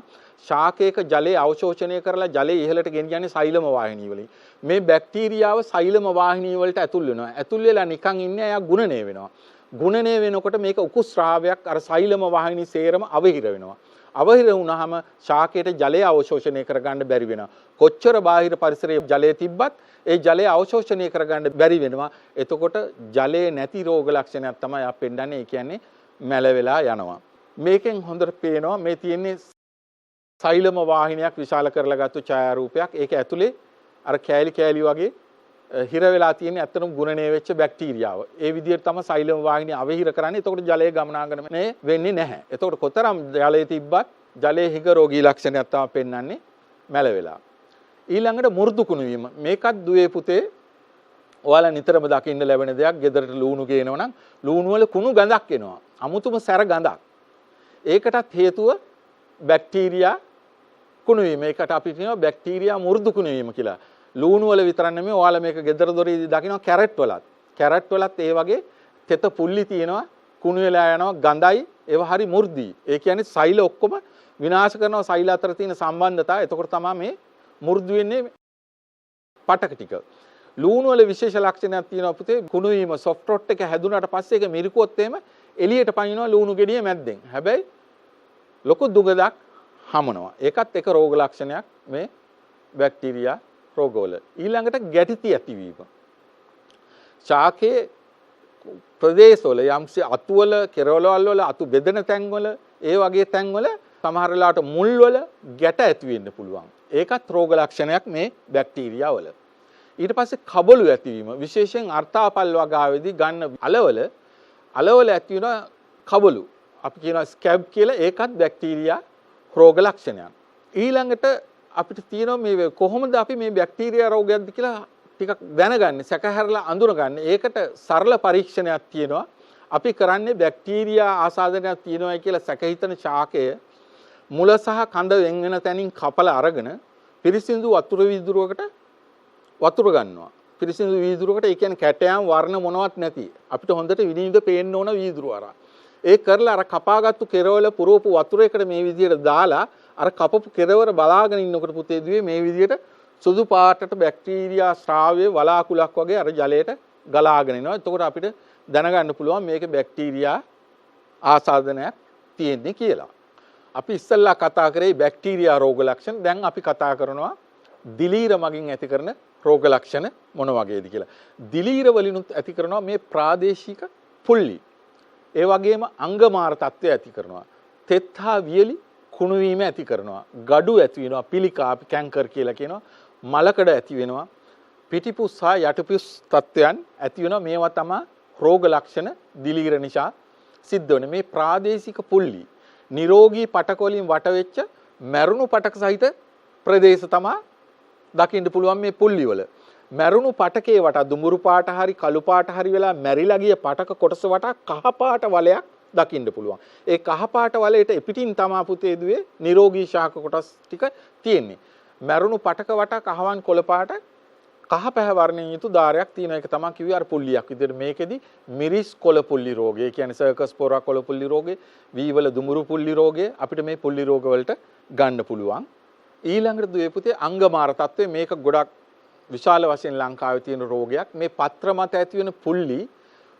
ශාකයක ජලය අවශෝෂණය කරලා ජලය ඉහළට ගෙනියන්නේ සෛලම වාහිනී වලින්. මේ බැක්ටීරියාව සෛලම වාහිනී වලට ඇතුල් වෙනවා. ඇතුල් වෙලා නිකන් ඉන්නේ එයා ගුණණය වෙනවා. ගුණණය වෙනකොට මේක උකුස් ශ්‍රාවයක් අර සෛලම වාහිනී සේරම අවහිර වෙනවා. අවහිර වුණාම ශාකයට ජලය අවශෝෂණය කරගන්න බැරි වෙනවා. කොච්චර බාහිර පරිසරයේ ජලය තිබ්බත් ඒ ජලය අවශෝෂණය කරගන්න බැරි වෙනවා. එතකොට ජලයේ නැති රෝග ලක්ෂණයක් තමයි අපි පෙන්නන්නේ. ඒ කියන්නේ මැල වෙලා යනවා. මේකෙන් හොඳට පේනවා මේ තියෙන්නේ සෛලම වාහිනියක් විශාල කරලා ගත්තු ඡායාරූපයක්. ඒක ඇතුලේ අර කෑලි කෑලි වගේ හිර වෙලා තියෙන ඇත්තටම ගුණණය වෙච්ච බැක්ටීරියාව. ඒ විදිහට තමයි සෛලම වාහිනිය අවහිර කරන්නේ. එතකොට ජලයේ ගමනාගමනය වෙන්නේ නැහැ. එතකොට කොතරම් ජලයේ තිබ්බත් ජලයේ හිග රෝගී ලක්ෂණයක් තමයි පෙන්වන්නේ මැල වෙලා. ඊළඟට මුරුදු කුණු වීම. මේකත් දුවේ පුතේ ඔයාලා නිතරම දකින්න ලැබෙන දෙයක්. ගෙදරට ලූණු ගේනවා නම් ලූණු වල කුණු ගඳක් එනවා. අමුතුම සැර ගඳක්. ඒකටත් හේතුව බැක්ටීරියා කුණු වීම. ඒකට අපි කියනවා බැක්ටීරියා මුරුදු කුණු වීම කියලා. ලූණු වල විතර නෙමෙයි ඔයාලා මේක ගෙදර දොරේදී දකිනවා කැරට් වලත්. කැරට් වලත් ඒ වගේ තෙත පුල්ලි තියෙනවා කුණු වෙලා යනවා ගඳයි ඒවා හරි මුර්දී. ඒ කියන්නේ සෛල ඔක්කොම විනාශ කරනවා සෛල අතර තියෙන සම්බන්ධතාවය. එතකොට තමයි මේ මුර්දු වෙන්නේ පටක ටික. ලූණු වල විශේෂ ලක්ෂණයක් තියෙනවා පුතේ. කුණු වීම සොෆ්ට් රොට් එක හැදුනට පස්සේ ඒක මිරිකුවොත් එහෙම එළියට පනිනවා ලූණු ගෙඩිය මැද්දෙන්. හැබැයි ලොකු දුගදක් හමනවා. ඒකත් එක රෝග ලක්ෂණයක් මේ බැක්ටීරියා රෝගවල. ඊළඟට ගැටිති ඇතිවීම. ශාකයේ ප්‍රදේශවල යම්සේ අතුවල කෙරවලවල් වල අතු බෙදෙන තැන්වල ඒ වගේ තැන්වල සමහර වෙලාවට මුල් වල ගැට ඇති වෙන්න පුළුවන්. ඒකත් රෝග ලක්ෂණයක් මේ බැක්ටීරියා වල. ඊට පස්සේ කබළු ඇතිවීම. විශේෂයෙන් අර්ථාපල් වගාවේදී ගන්න අලවල ඇති වෙන කබළු. අපි කියනවා ස්කැබ් කියලා. ඒකත් බැක්ටීරියා රෝග ලක්ෂණයක්. ඊළඟට අපිට තියෙනවා මේ කොහොමද අපි මේ බැක්ටීරියා රෝගයක්ද කියලා ටිකක් දැනගන්නේ සැකහැරලා අඳුනගන්නේ. ඒකට සරල පරීක්ෂණයක් තියෙනවා. අපි කරන්නේ බැක්ටීරියා ආසාදනයක් තියෙනවායි කියලා සැකහිතන ශාකය මුල සහ කඳ වෙන් වෙන තැනින් කපලා අරගෙන පිරිසිදු වතුර වීදුරුවකට වතුර ගන්නවා. පිරිසිදු වීදුරුවකට ඒ කියන්නේ කැටයම් වර්ණ මොනවත් නැති අපිට හොඳට විනිවිද පේන්න ඕන වීදුරුව අරන්. ඒ කරලා අර කපාගත්තු කෙරවල පුරවපු වතුරයකට මේ විදියට දාලා අර කපපු කෙරවර බලාගෙන ඉන්නකොට පුතේ දුවේ මේ විදියට සුදු පාටට බැක්ටීරියා ස්‍රාවයේ වලාකුලක් වගේ අර ජලයට ගලාගෙන එනවා. එතකොට අපිට දැනගන්න පුළුවන් මේක බැක්ටීරියා ආසාදනයක් තියෙන්නේ කියලා. අපි ඉස්සෙල්ලා කතා කරේ බැක්ටීරියා රෝග ලක්ෂණ. දැන් අපි කතා කරනවා දිලීර මගින් ඇති කරන රෝග ලක්ෂණ මොන වගේද කියලා. දිලීර වලිනුත් ඇති කරනවා මේ ප්‍රාදේශික පුල්ලි. ඒ වගේම අංගමාර තත්ත්වය ඇති කරනවා. තෙත් හා වියලි කුණු වීම ඇති කරනවා. gadu ඇති වෙනවා. පිළිකා අපි කැන්කර් කියලා කියනවා. මලකඩ ඇති වෙනවා. පිටිපුස් සහ යටිපුස් තත්ත්වයන් ඇති වෙනවා. මේවා තමයි රෝග ලක්ෂණ දිලීර නිසා සිද්ධ වෙන. මේ ප්‍රාදේශික පුල්ලි නිරෝගී පටක වලින් වට වෙච්ච මැරුණු පටක සහිත ප්‍රදේශ තමයි දකින්න පුළුවන් මේ පුල්ලි වල. මැරුණු පටකේ වටා දුඹුරු පාට හරි කළු පාට හරි වෙලා මැරිලා ගිය පටක කොටස වටා කහ පාට වලයක් දකින්න පුළුවන්. ඒ කහ පාට වලයට පිටින් තමා පුතේ දුවේ නිරෝගී ශාක කොටස් ටික තියෙන්නේ. මැරුණු පටක වටා කහවන් කොළ පාට කහ පැහැ වර්ණයෙන් යුතු ධාරයක් තියෙන එක තමයි කිව්වේ අර පුල්ලියක් විදිහට. මේකෙදි මිරිස් කොළ පුල්ලි රෝගය, ඒ කියන්නේ සර්කස් පොරා කොළ පුල්ලි රෝගය, වීවල දුඹුරු පුල්ලි රෝගය අපිට මේ පුල්ලි රෝග වලට ගන්න පුළුවන්. ඊළඟට දුවේ පුතේ අංගමාර තත්ත්වය. මේක ගොඩක් විශාල වශයෙන් ලංකාවේ තියෙන රෝගයක්. මේ පත්‍ර මත ඇති වෙන පුල්ලි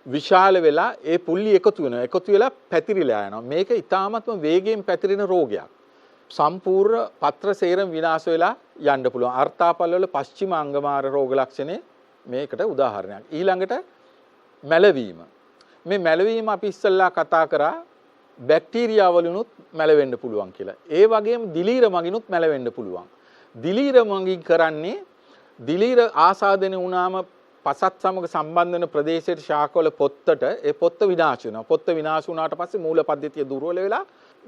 විශාල වෙලා ඒ පුල්ලි එකතු වෙනවා. එකතු වෙලා පැතිරිලා යනවා. මේක ඊටාත්ම වේගයෙන් පැතිරෙන රෝගයක්. සම්පූර්ණ පත්‍ර සේරම විනාශ වෙලා යන්න පුළුවන්. අර්ථාපල වල පශ්චිම අංගමාර රෝග ලක්ෂණේ මේකට උදාහරණයක්. ඊළඟට මැලවීම. මේ මැලවීම අපි ඉස්සල්ලා කතා කරා බැක්ටීරියා වලිනුත් මැලවෙන්න පුළුවන් කියලා. ඒ වගේම දිලීර මගිනුත් මැලවෙන්න පුළුවන්. දිලීර මගින් කරන්නේ දිලීර ආසාදනය වුණාම පසත් සමග සම්බන්ධ වෙන ප්‍රදේශයේ ශාකවල පොත්තට ඒ පොත්ත විනාශ වෙනවා. පොත්ත විනාශ වුණාට පස්සේ මූල පද්ධතිය දුර්වල වෙලා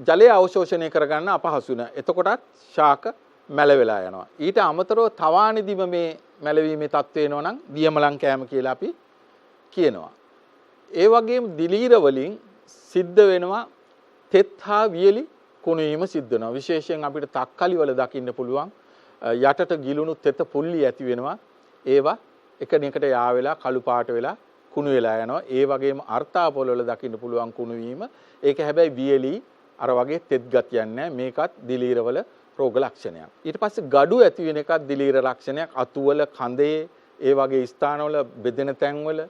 ජලය අවශෝෂණය කරගන්න අපහසු වෙනවා. එතකොටත් ශාක මැලවෙලා යනවා. ඊට අමතරව තවානිදිම මේ මැලවීමේ තත්ත්වය එනවා නම් දියමලං කෑම කියලා අපි කියනවා. ඒ වගේම දිලීර වලින් සිද්ධ වෙනවා තෙත් හා වියලි කුණු වීම සිද්ධ වෙනවා. විශේෂයෙන් අපිට තක්කලි වල දකින්න පුළුවන් යටට ගිලුණු තෙත පුල්ලි ඇති වෙනවා. ඒවා එකිනෙකට යා වෙලා කළු පාට වෙලා කුණු වෙලා යනවා. ඒ වගේම අර්ථාපොල වල දකින්න පුළුවන් කුණු වීම. ඒක හැබැයි වියලි අර වගේ තෙත් ගතියක් නැහැ. මේකත් දිලීරවල රෝග ලක්ෂණයක්. ඊට පස්සේ gadu ඇති වෙන එකත් දිලීර ලක්ෂණයක්. අතුවල කඳේ ඒ වගේ ස්ථානවල බෙදෙන තැන්වල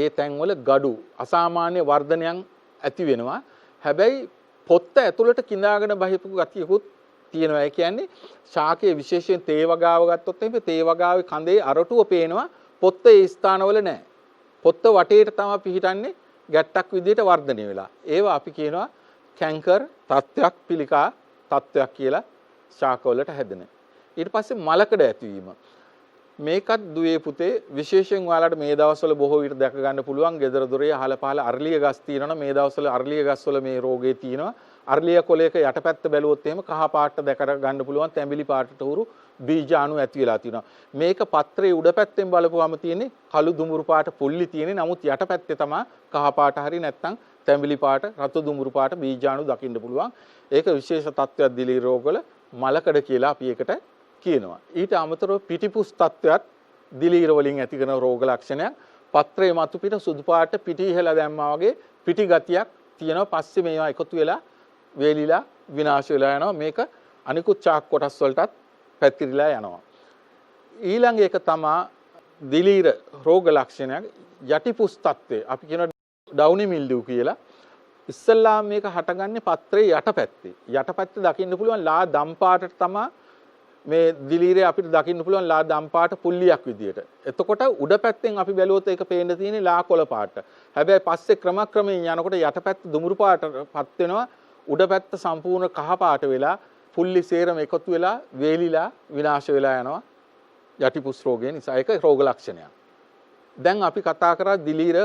ඒ තැන්වල gadu අසාමාන්‍ය වර්ධනයක් ඇති වෙනවා. හැබැයි පොත්ත ඇතුළට කිඳාගෙන බහිපු ගතියකුත් තියෙනවා. ඒ කියන්නේ ශාකයේ විශේෂයෙන් තේ වගාව ගත්තොත් එහෙම තේ වගාවේ කඳේ අරටුව පේනවා. පොත්ත ඒ ස්ථානවල නැහැ. පොත්ත වටේට තමයි පිහිටන්නේ ගැට්ටක් විදිහට වර්ධනය වෙලා. ඒවා අපි කියනවා කැන්කර් තත්ත්වයක් පිළිකා තත්ත්වයක් කියලා ශාකවලට හැදෙන. ඊට පස්සේ මලකඩ ඇතිවීම. මේකත් දුවේ පුතේ විශේෂයෙන් ඔයාලට මේ දවස්වල බොහෝ විට දැක ගන්න පුළුවන්. ගෙදර දොරේ අහල පහල අරලිය ගස් තියෙනවා. මේ දවස්වල අරලිය ගස් වල මේ රෝගේ තියෙනවා. අරලිය කොලයක යටපැත්ත බැලුවොත් එහෙම කහ පාට දැක ගන්න පුළුවන්. තැඹිලි පාටට උරු බීජාණු ඇති වෙලා තියෙනවා. මේක පත්‍රයේ උඩ පැත්තෙන් බලපුවාම තියෙන්නේ කළු දුඹුරු පාට පුල්ලි තියෙන්නේ. නමුත් යටපැත්තේ තමයි කහ පාට හරි නැත්නම් තැඹිලි පාට රතු දුඹුරු පාට බීජාණු දකින්න පුළුවන්. ඒක විශේෂ තත්ත්වයක් දිලීර රෝගවල මලකඩ කියලා අපි ඒකට කියනවා. ඊට අමතරව පිටිපුස් තත්ත්වයක් දිලීර වලින් ඇති කරන රෝග ලක්ෂණයක්. පත්‍රයේ මතු පිට සුදු පාට පිටි ඉහලා දැම්මා වගේ පිටි ගතියක් තියෙනවා. පස්සේ මේවා එකතු වෙලා වේලිලා විනාශ වෙලා යනවා. මේක අනිකුත් චාක් කොටස් වලටත් පැතිරිලා යනවා. ඊළඟ එක තමයි දිලීර රෝග ලක්ෂණයක් යටිපුස් තත්ත්වය. අපි කියන ඩවුනි මිල්ඩියු කියලා. ඉස්සල්ලාම මේක හටගන්නේ පත්‍රයේ යටපැත්තේ. යටපැත්තේ දකින්න පුළුවන් ලා දම් පාටට තමයි මේ දිලීරේ අපිට දකින්න පුළුවන් ලා දම් පාට පුල්ලියක් විදියට. එතකොට උඩ පැත්තෙන් අපි බැලුවොත් ඒක පේන්න තියෙන්නේ ලා කොළ පාට. හැබැයි පස්සේ ක්‍රමක්‍රමයෙන් යනකොට යටපැත්ත දුමුරු පාටපත් වෙනවා. උඩ පැත්ත සම්පූර්ණ කහ පාට වෙලා පුල්ලි සේරම එකතු වෙලා වේලිලා විනාශ වෙලා යනවා. යටිපුස් රෝගය නිසා ඒක රෝග ලක්ෂණයක්. දැන් අපි කතා කරා දිලීර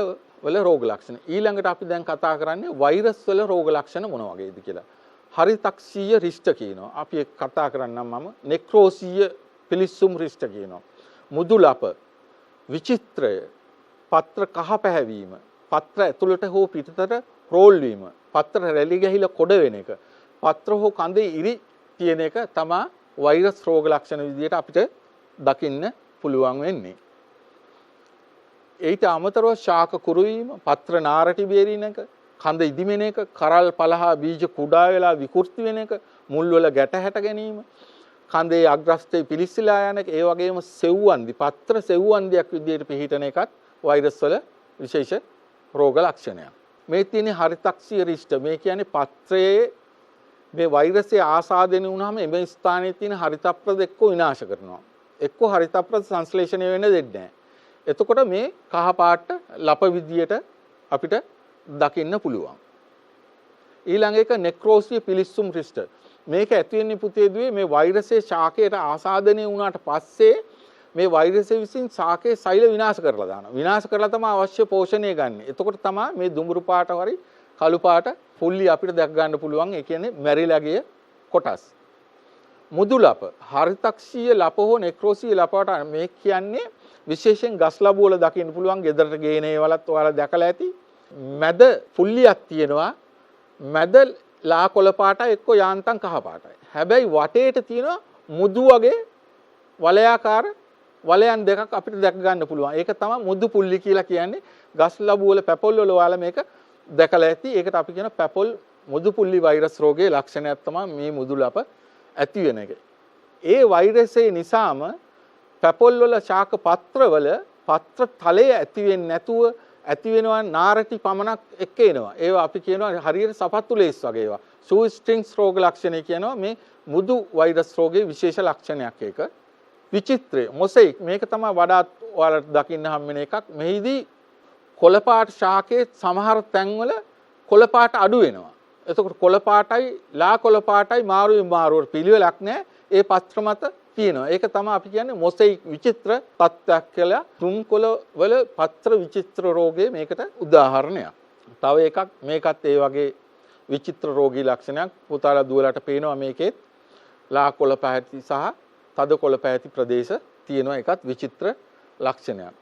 වල රෝග ලක්ෂණ. ඊළඟට අපි දැන් කතා කරන්නේ වෛරස් වල රෝග ලක්ෂණ මොන වගේද කියලා. හරිතක්ෂීය රිෂ්ඨ කියනවා. අපි ඒක කතා කරන්නම් මම. නෙක්‍රෝසීය පිලිස්සුම් රිෂ්ඨ කියනවා. මුදුලප, විචිත්‍රය, පත්‍ර කහ පැහැවීම, පත්‍ර ඇතුළට හෝ පිටතට රෝල් වීම, පත්‍ර රැලි ගහිලා කොඩ වෙන එක, පත්‍ර හෝ කඳේ ඉරි තියෙන එක තමයි වෛරස් රෝග ලක්ෂණ විදිහට අපිට දකින්න පුළුවන් වෙන්නේ. ඊට අමතරව ශාක කුරු වීම, පත්‍ර නාරටි බේරින එක, කඳ ඉදිමෙන එක, කරල් පලහා බීජ කුඩා වෙලා විකෘති වෙන එක, මුල් වල ගැට හැට ගැනීම, කඳේ අග්‍රස්තේ පිලිස්සලා යන එක, ඒ වගේම සෙව්වන්දි, පත්‍ර සෙව්වන්දියක් විදිහට පිහිටන එකත් වෛරස් වල විශේෂ රෝග ලක්ෂණයක්. මේ තියෙන්නේ හරිතක්ෂීය රිෂ්ඨ. මේ කියන්නේ පත්‍රයේ මේ වෛරසය ආසාදනය වුණාම එම ස්ථානයේ තියෙන හරිතප්‍රද එක්ක විනාශ කරනවා. එක්ක හරිතප්‍රද සංශ්ලේෂණය වෙන්න දෙන්නේ නැහැ. එතකොට මේ කහ පාට ලප විදියට අපිට දකින්න පුළුවන්. ඊළඟ එක නෙක්‍රෝසිය පිලිස්සුම් රිෂ්ඨ. මේක ඇති වෙන්නේ පුතේ දුවේ මේ වෛරසයේ ශාකයට ආසාදනය වුණාට පස්සේ මේ වෛරසය විසින් ශාකයේ සෛල විනාශ කරලා දානවා. විනාශ කරලා තමයි අවශ්‍ය පෝෂණය ගන්න. එතකොට තමයි මේ දුඹුරු පාට හරි කළු පාට පුල්ලි අපිට දැක ගන්න පුළුවන්. ඒ කියන්නේ මැරිලා ගිය කොටස්. මුදුලප, හරිතක්ෂීය ලප හෝ නෙක්‍රෝසීය ලපවට මේ කියන්නේ විශේෂයෙන් ගස් ලැබු වල දකින්න පුළුවන්. ගෙදරට ගේන ඒවලත් ඔයාලා දැකලා ඇති. මැද පුල්ලියක් තියෙනවා. මැද ලා කොළ පාටයි එක්ක යාන්තම් කහ පාටයි. හැබැයි වටේට තියෙන මුදු වගේ වලයාකාර වලයන් දෙකක් අපිට දැක ගන්න පුළුවන්. ඒක තමයි මුදු පුල්ලි කියලා කියන්නේ. ගස් ලැබු වල පැපොල් වල ඔයාලා මේක දැකලා ඇති. ඒකට අපි කියන පැපොල් මුදු පුල්ලි වෛරස් රෝගයේ ලක්ෂණයක් තමයි මේ මුදුලප ඇති වෙන එක. ඒ වෛරසය නිසාම පැපොල් වල ශාක පත්‍රවල පත්‍ර තලය ඇති වෙන්නේ නැතුව ඇති වෙනවා නාරටි පමණක් එක්ක එනවා. ඒවා අපි කියනවා හරියට සපත්තු ලේස් වගේ ඒවා. ෂූ ස්ට්‍රින්ග්ස් රෝග ලක්ෂණය කියනවා මේ මුදු වෛරස් රෝගයේ විශේෂ ලක්ෂණයක් ඒක. විචිත්‍රය මොසෙයික් මේක තමයි වඩාත් ඔයාලට දකින්න හම්බෙන එකක්. මෙහිදී කොළපාට ශාකයේ සමහර තැන්වල කොළපාට අඩු වෙනවා. එතකොට කොළපාටයි ලා කොළපාටයි මාරුවට පිළිවෙලක් නැහැ. ඒ පත්‍ර මත තියෙනවා. ඒක තමයි අපි කියන්නේ මොසෙයික් විචිත්‍ර තත්ත්වයක් කියලා. තුන්කොළ වල පත්‍ර විචිත්‍ර රෝගයේ මේකට උදාහරණයක්. තව එකක් මේකත් ඒ වගේ විචිත්‍ර රෝගී ලක්ෂණයක්. පුතාලා දුවලට පේනවා මේකෙත් ලා කොළ පැහැති සහ තද කොළ පැහැති ප්‍රදේශ තියෙනවා. ඒකත් විචිත්‍ර ලක්ෂණයක්.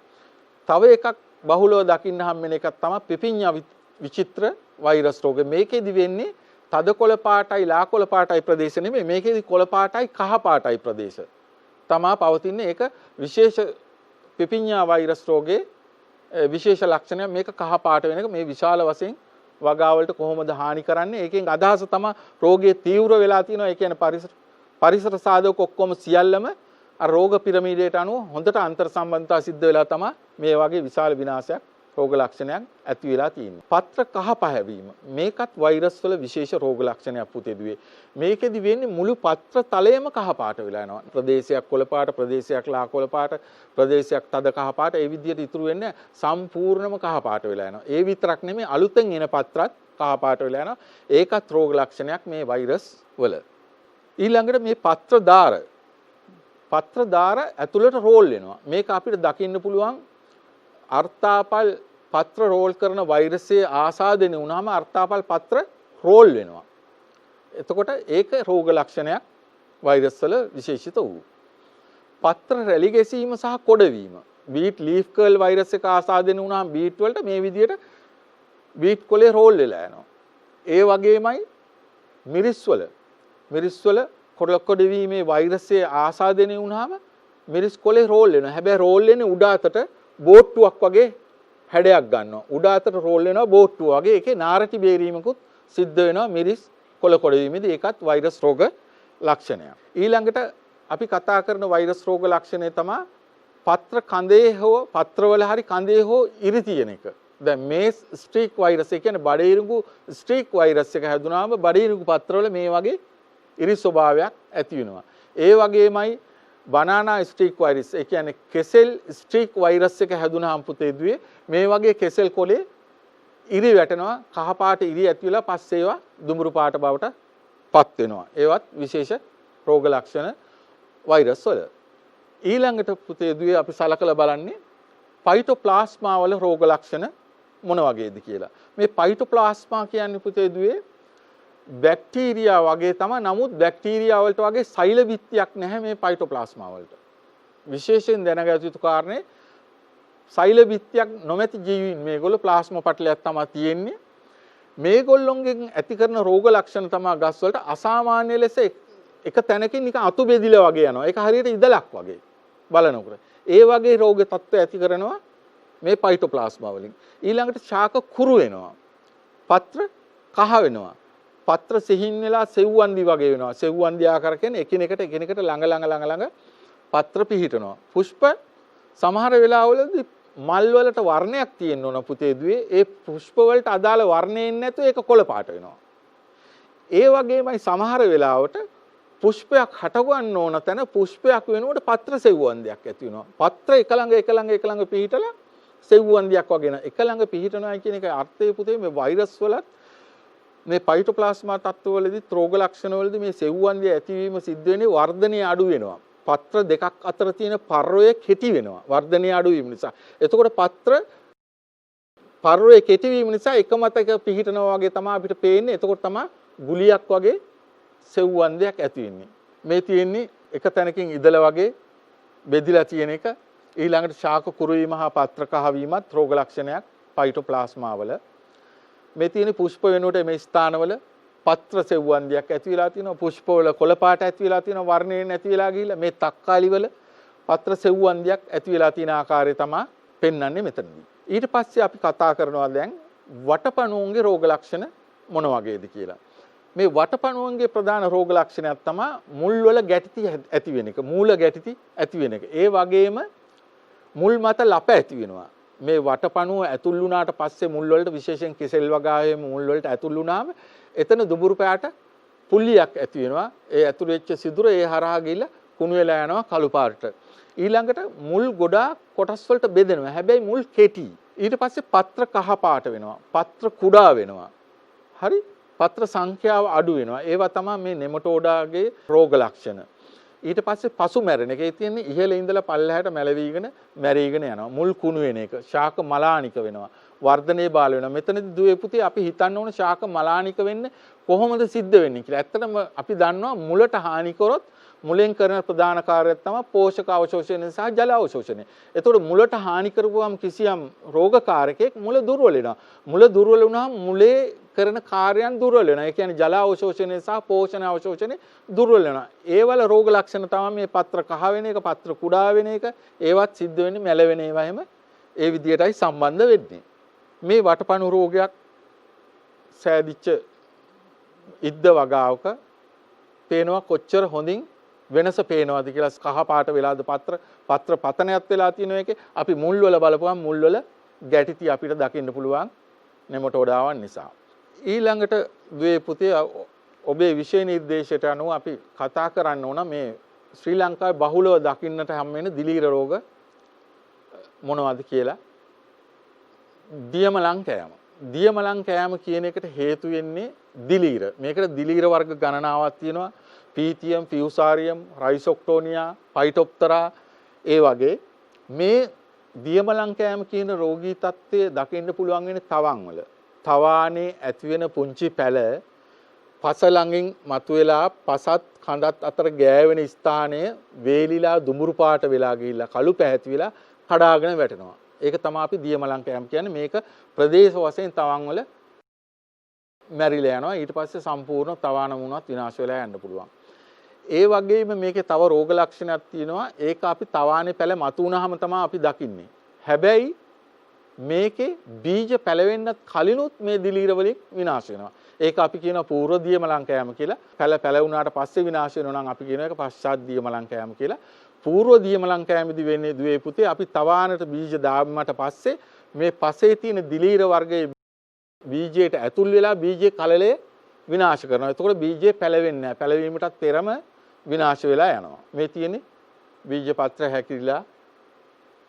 තව එකක් බහුලව දකින්න හම්බෙන එකක් තමයි පිපිඤ්ඤා විචිත්‍ර වෛරස් රෝගය. මේකෙදි වෙන්නේ තද කොළ පාටයි ලා කොළ පාටයි ප්‍රදේශ නෙමෙයි. මේකෙදි කොළ පාටයි කහ පාටයි ප්‍රදේශ තමා පවතින්නේ. ඒක විශේෂ පිපිඤ්ඤා වෛරස් රෝගයේ විශේෂ ලක්ෂණයක්. මේක කහ පාට වෙන එක මේ විශාල වශයෙන් වගාවලට කොහොමද හානි කරන්නේ? ඒකෙන් අදහස තමයි රෝගයේ තීව්‍ර වෙලා තියෙනවා. ඒ කියන්නේ පරිසර සාධක ඔක්කොම සියල්ලම අර රෝග පිරමීඩයට අනුව හොඳට අන්තර් සම්බන්ධතා සිද්ධ වෙලා තමයි මේ වගේ විශාල විනාශයක් රෝග ලක්ෂණයක් ඇති වෙලා තියෙන්නේ. පත්‍ර කහ පැහැවීම මේකත් වෛරස් වල විශේෂ රෝග ලක්ෂණයක් පුතේ දුවේ. මේකෙදි වෙන්නේ මුළු පත්‍ර තලයේම කහ පාට වෙලා යනවා. ප්‍රදේශයක් කොළ පාට, ප්‍රදේශයක් ලා කොළ පාට, ප්‍රදේශයක් තද කහ පාට. ඒ විදිහට ඉතුරු වෙන්නේ සම්පූර්ණම කහ පාට වෙලා යනවා. ඒ විතරක් නෙමෙයි අලුතෙන් එන පත්‍රත් කහ පාට වෙලා යනවා. ඒකත් රෝග ලක්ෂණයක් මේ වෛරස් වල. ඊළඟට මේ පත්‍ර දාර ඇතුළට රෝල් වෙනවා. මේක අපිට දකින්න පුළුවන් අර්ථාපල් පත්‍ර රෝල් කරන වෛරසයේ ආසාදනය වුණාම අර්ථාපල් පත්‍ර රෝල් වෙනවා. එතකොට ඒක රෝග ලක්ෂණයක් වෛරස් වල විශේෂිත වූ. පත්‍ර රැලි ගැසීම සහ කොඩවීම. බීට් ලීෆ් කර්ල් වෛරස් එක ආසාදනය වුණාම බීට් වලට මේ විදිහට බීට් කොලේ රෝල් වෙලා යනවා. ඒ වගේමයි මිරිස් වල කොඩවීමේ වෛරසයේ ආසාදනය වුණාම මිරිස් කොලේ රෝල් වෙනවා. හැබැයි රෝල් වෙන්නේ උඩ අතට බෝට්ටුවක් වගේ හැඩයක් ගන්නවා. උඩ අතට රෝල් වෙනවා බෝට්ටුව වගේ. ඒකේ නාරටි බේරීමකුත් සිද්ධ වෙනවා මිරිස් කොළ කොඩවීමේදී. ඒකත් වෛරස් රෝග ලක්ෂණයක්. ඊළඟට අපි කතා කරන වෛරස් රෝග ලක්ෂණය තමයි පත්‍ර කඳේ හෝ පත්‍රවල හරි කඳේ හෝ ඉරි තියෙන එක. දැන් මේ ස්ට්‍රීක් වෛරස් ඒ කියන්නේ බඩේරුඟු ස්ට්‍රීක් වෛරස් එක හැදුනාම බඩේරුඟු පත්‍රවල මේ වගේ ඉරි ස්වභාවයක් ඇති වෙනවා. ඒ වගේමයි බනානා ස්ට්‍රීක් වෛරස් ඒ කියන්නේ කෙසෙල් ස්ට්‍රීක් වෛරස් එක හැදුනහම පුතේ දුවේ මේ වගේ කෙසෙල් කොලේ ඉරි වැටෙනවා. කහ පාට ඉරි ඇති වෙලා පස්සේ ඒවා දුඹුරු පාට බවට පත් වෙනවා. ඒවත් විශේෂ රෝග ලක්ෂණ වෛරස් වල. ඊළඟට පුතේ දුවේ අපි සලකලා බලන්නේ ෆයිටෝප්ලාස්මා වල රෝග ලක්ෂණ මොන වගේද කියලා. මේ ෆයිටෝප්ලාස්මා කියන්නේ පුතේ දුවේ බැක්ටීරියා වගේ තමයි. නමුත් බැක්ටීරියා වලට වගේ සෛල බිත්තියක් නැහැ මේ ෆයිටෝප්ලාස්මා වලට. විශේෂයෙන් දැනගත යුතු කාරණේ සෛල බිත්තියක් නොමැති ජීවීන් මේගොල්ලෝ ප්ලාස්මා පටලයක් තමයි තියෙන්නේ. මේගොල්ලොන්ගෙන් ඇති කරන රෝග ලක්ෂණ තමයි ගස් වලට අසාමාන්‍ය ලෙස එක තැනකින් නිකන් අතු බෙදිලා වගේ යනවා. ඒක හරියට ඉදලක් වගේ බලනකොට. ඒ වගේ රෝග තත්ත්ව ඇති කරනවා මේ ෆයිටෝප්ලාස්මා වලින්. ඊළඟට ශාක කුරු වෙනවා. පත්‍ර කහ වෙනවා. පත්‍ර සිහින් වෙලා සෙව්වන්දි වගේ වෙනවා. සෙව්වන්දි ආකාර කියන්නේ එකිනෙකට ළඟ පත්‍ර පිහිටනවා. පුෂ්ප සමහර වෙලාවලදී මල් වලට වර්ණයක් තියෙන්න ඕන පුතේ දුවේ. ඒ පුෂ්ප වලට අදාළ වර්ණයෙන් නැතුව ඒක කොළ පාට වෙනවා. ඒ වගේමයි සමහර වෙලාවට පුෂ්පයක් හට ගන්න ඕන තැන පුෂ්පයක් වෙනකොට පත්‍ර සෙව්වන්දියක් ඇති වෙනවා. පත්‍ර එක ළඟ පිහිටලා සෙව්වන්දියක් වගේ න එක ළඟ පිහිටනවා කියන එක අර්ථය පුතේ මේ වෛරස් වලත් මේ ෆයිටෝප්ලාස්මා තත්ත්වවලදී රෝග ලක්ෂණවලදී මේ සෙව්වන්දිය ඇතිවීම සිද්ධ වෙන්නේ වර්ධනය අඩු වෙනවා. පත්‍ර දෙකක් අතර තියෙන පර්වය කෙටි වෙනවා වර්ධනය අඩු වීම නිසා. එතකොට පර්වය කෙටි වීම නිසා එක මතක පිහිටනවා වගේ තමයි අපිට පේන්නේ. එතකොට තමයි ගුලියක් වගේ සෙව්වන්දියක් ඇති වෙන්නේ. මේ තියෙන්නේ එක තැනකින් ඉදල වගේ බෙදිලා තියෙන එක. ඊළඟට ශාක කුරු වීම හා පත්‍ර කහ වීමත් රෝග ලක්ෂණයක් ෆයිටෝප්ලාස්මා වල. මේ තියෙන පුෂ්ප වෙනුවට මේ ස්ථානවල පත්‍ර සෙව්වන්දියක් ඇති වෙලා තියෙනවා. පුෂ්පවල කොළ පාට ඇති වෙලා තියෙනවා. වර්ණයෙන් නැති වෙලා ගිහිල්ලා මේ තක්කාලි වල පත්‍ර සෙව්වන්දියක් ඇති වෙලා තියෙන ආකාරය තමයි පෙන්වන්නේ මෙතනදී. ඊට පස්සේ අපි කතා කරනවා දැන් වටපණුවන්ගේ රෝග ලක්ෂණ මොන වගේද කියලා. මේ වටපණුවන්ගේ ප්‍රධාන රෝග ලක්ෂණයක් තමයි මුල් වල ගැටිති ඇති වෙන එක. මූල ගැටිති ඇති වෙන එක. ඒ වගේම මුල් මත ලප ඇති වෙනවා. මේ වටපණුව ඇතුල් වුණාට පස්සේ මුල් වලට විශේෂයෙන් කෙසෙල් වගාවේ මුල් වලට ඇතුල් වුණාම එතන දුඹුරු පාට පුල්ලියක් ඇති වෙනවා. ඒ ඇතුල් වෙච්ච සිදුර ඒ හරහා ගිහිල්ලා කුණු වෙලා යනවා කළු පාටට. ඊළඟට මුල් ගොඩාක් කොටස් වලට බෙදෙනවා. හැබැයි මුල් කෙටි. ඊට පස්සේ පත්‍ර කහ පාට වෙනවා. පත්‍ර කුඩා වෙනවා. හරි? පත්‍ර සංඛ්‍යාව අඩු වෙනවා. ඒවා තමයි මේ නෙමටෝඩාගේ රෝග ලක්ෂණ. ඊට පස්සේ පසු මැරෙන එකේ තියෙන්නේ ඉහළ ඉඳලා පල්ලෙහාට මැලවිගෙන මැරීගෙන යනවා. මුල් කුණු වෙන එක. ශාක මලානික වෙනවා. වර්ධනයේ බාල වෙනවා. මෙතනදී දුවේ පුතේ අපි හිතන්න ඕන ශාක මලානික වෙන්න කොහොමද සිද්ධ වෙන්නේ කියලා. ඇත්තටම අපි දන්නවා මුලට හානි කරොත් මුලෙන් කරන ප්‍රධාන කාර්යය තමයි පෝෂක අවශෝෂණය සහ ජල අවශෝෂණය. එතකොට මුලට හානි කරපුවම කිසියම් රෝගකාරකයක් මුල දුර්වල වෙනවා. මුල දුර්වල වුණාම මුලේ කරන කාර්යයන් දුර්වල වෙනවා. ඒ කියන්නේ ජල අවශෝෂණය සහ පෝෂණ අවශෝෂණය දුර්වල වෙනවා. ඒවල රෝග ලක්ෂණ තමයි මේ පත්‍ර කහ වෙන එක, පත්‍ර කුඩා වෙන එක, ඒවත් සිද්ධ වෙන්නේ මැල වෙන ඒවා එහෙම ඒ විදියටයි සම්බන්ධ වෙන්නේ. මේ වටපණු රෝගයක් සෑදිච්ච ඉද්ද වගාවක පේනවා කොච්චර හොඳින් වෙනස පේනවාද කියලා. කහ පාට වෙලාද පත්‍ර පතනයක් වෙලා තියෙන එකේ අපි මුල් වල බලපුවම මුල් වල ගැටිති අපිට දකින්න පුළුවන් නෙමටෝඩාවන් නිසා. ඊළඟට දුවේ පුතේ ඔබේ විෂය නිර්දේශයට අනුව අපි කතා කරන්න ඕන මේ ශ්‍රී ලංකාවේ බහුලව දකින්නට හම් වෙන දිලීර රෝග මොනවද කියලා. දියමලං කෑම. දියමලං කෑම කියන එකට හේතු වෙන්නේ දිලීර. මේකට දිලීර වර්ග ගණනාවක් තියෙනවා. පීතියම්, ෆියුසාරියම්, රයිසොක්ටෝනියා, පයිටොප්තරා ඒ වගේ මේ දියමලං කෑම කියන රෝගී තත්ත්වය දකින්න පුළුවන් වෙන්නේ තවන් වල. තවානේ ඇති වෙන පුංචි පැල පස ළඟින් මතුවලා පසත් කඳත් අතර ගෑවෙන ස්ථානය වේලිලා දුඹුරු පාට වෙලා ගිහිල්ලා කළු පැහැති වෙලා කඩාගෙන වැටෙනවා. ඒක තමයි අපි දියමලං කෑම කියන්නේ. මේක ප්‍රදේශ වශයෙන් තවන් වල මැරිලා යනවා. ඊට පස්සේ සම්පූර්ණ තවා නමුණත් විනාශ වෙලා යන්න පුළුවන්. ඒ වගේම මේකේ තව රෝග ලක්ෂණයක් තියෙනවා. ඒක අපි තවානේ පැල මතු වුණාම තමයි අපි දකින්නේ. හැබැයි මේකේ බීජ පැලවෙන්නත් කලිනුත් මේ දිලීර වලින් විනාශ වෙනවා. ඒක අපි කියනවා පූර්ව දියමලං කෑම කියලා. පැල වුණාට පස්සේ විනාශ වෙනවා නම් අපි කියනවා ඒක පශ්චාත් දියමලං කෑම කියලා. පූර්ව දියමලං කෑමේදී වෙන්නේ දුවේ පුතේ අපි තවානට බීජ දාන්නට පස්සේ මේ පසේ තියෙන දිලීර වර්ගයේ බීජයට ඇතුල් වෙලා බීජයේ කලලය විනාශ කරනවා. එතකොට බීජය පැලවෙන්නේ නැහැ. පැලවීමටත් පෙරම විනාශ වෙලා යනවා. මේ තියෙන්නේ බීජ පත්‍ර හැකිලිලා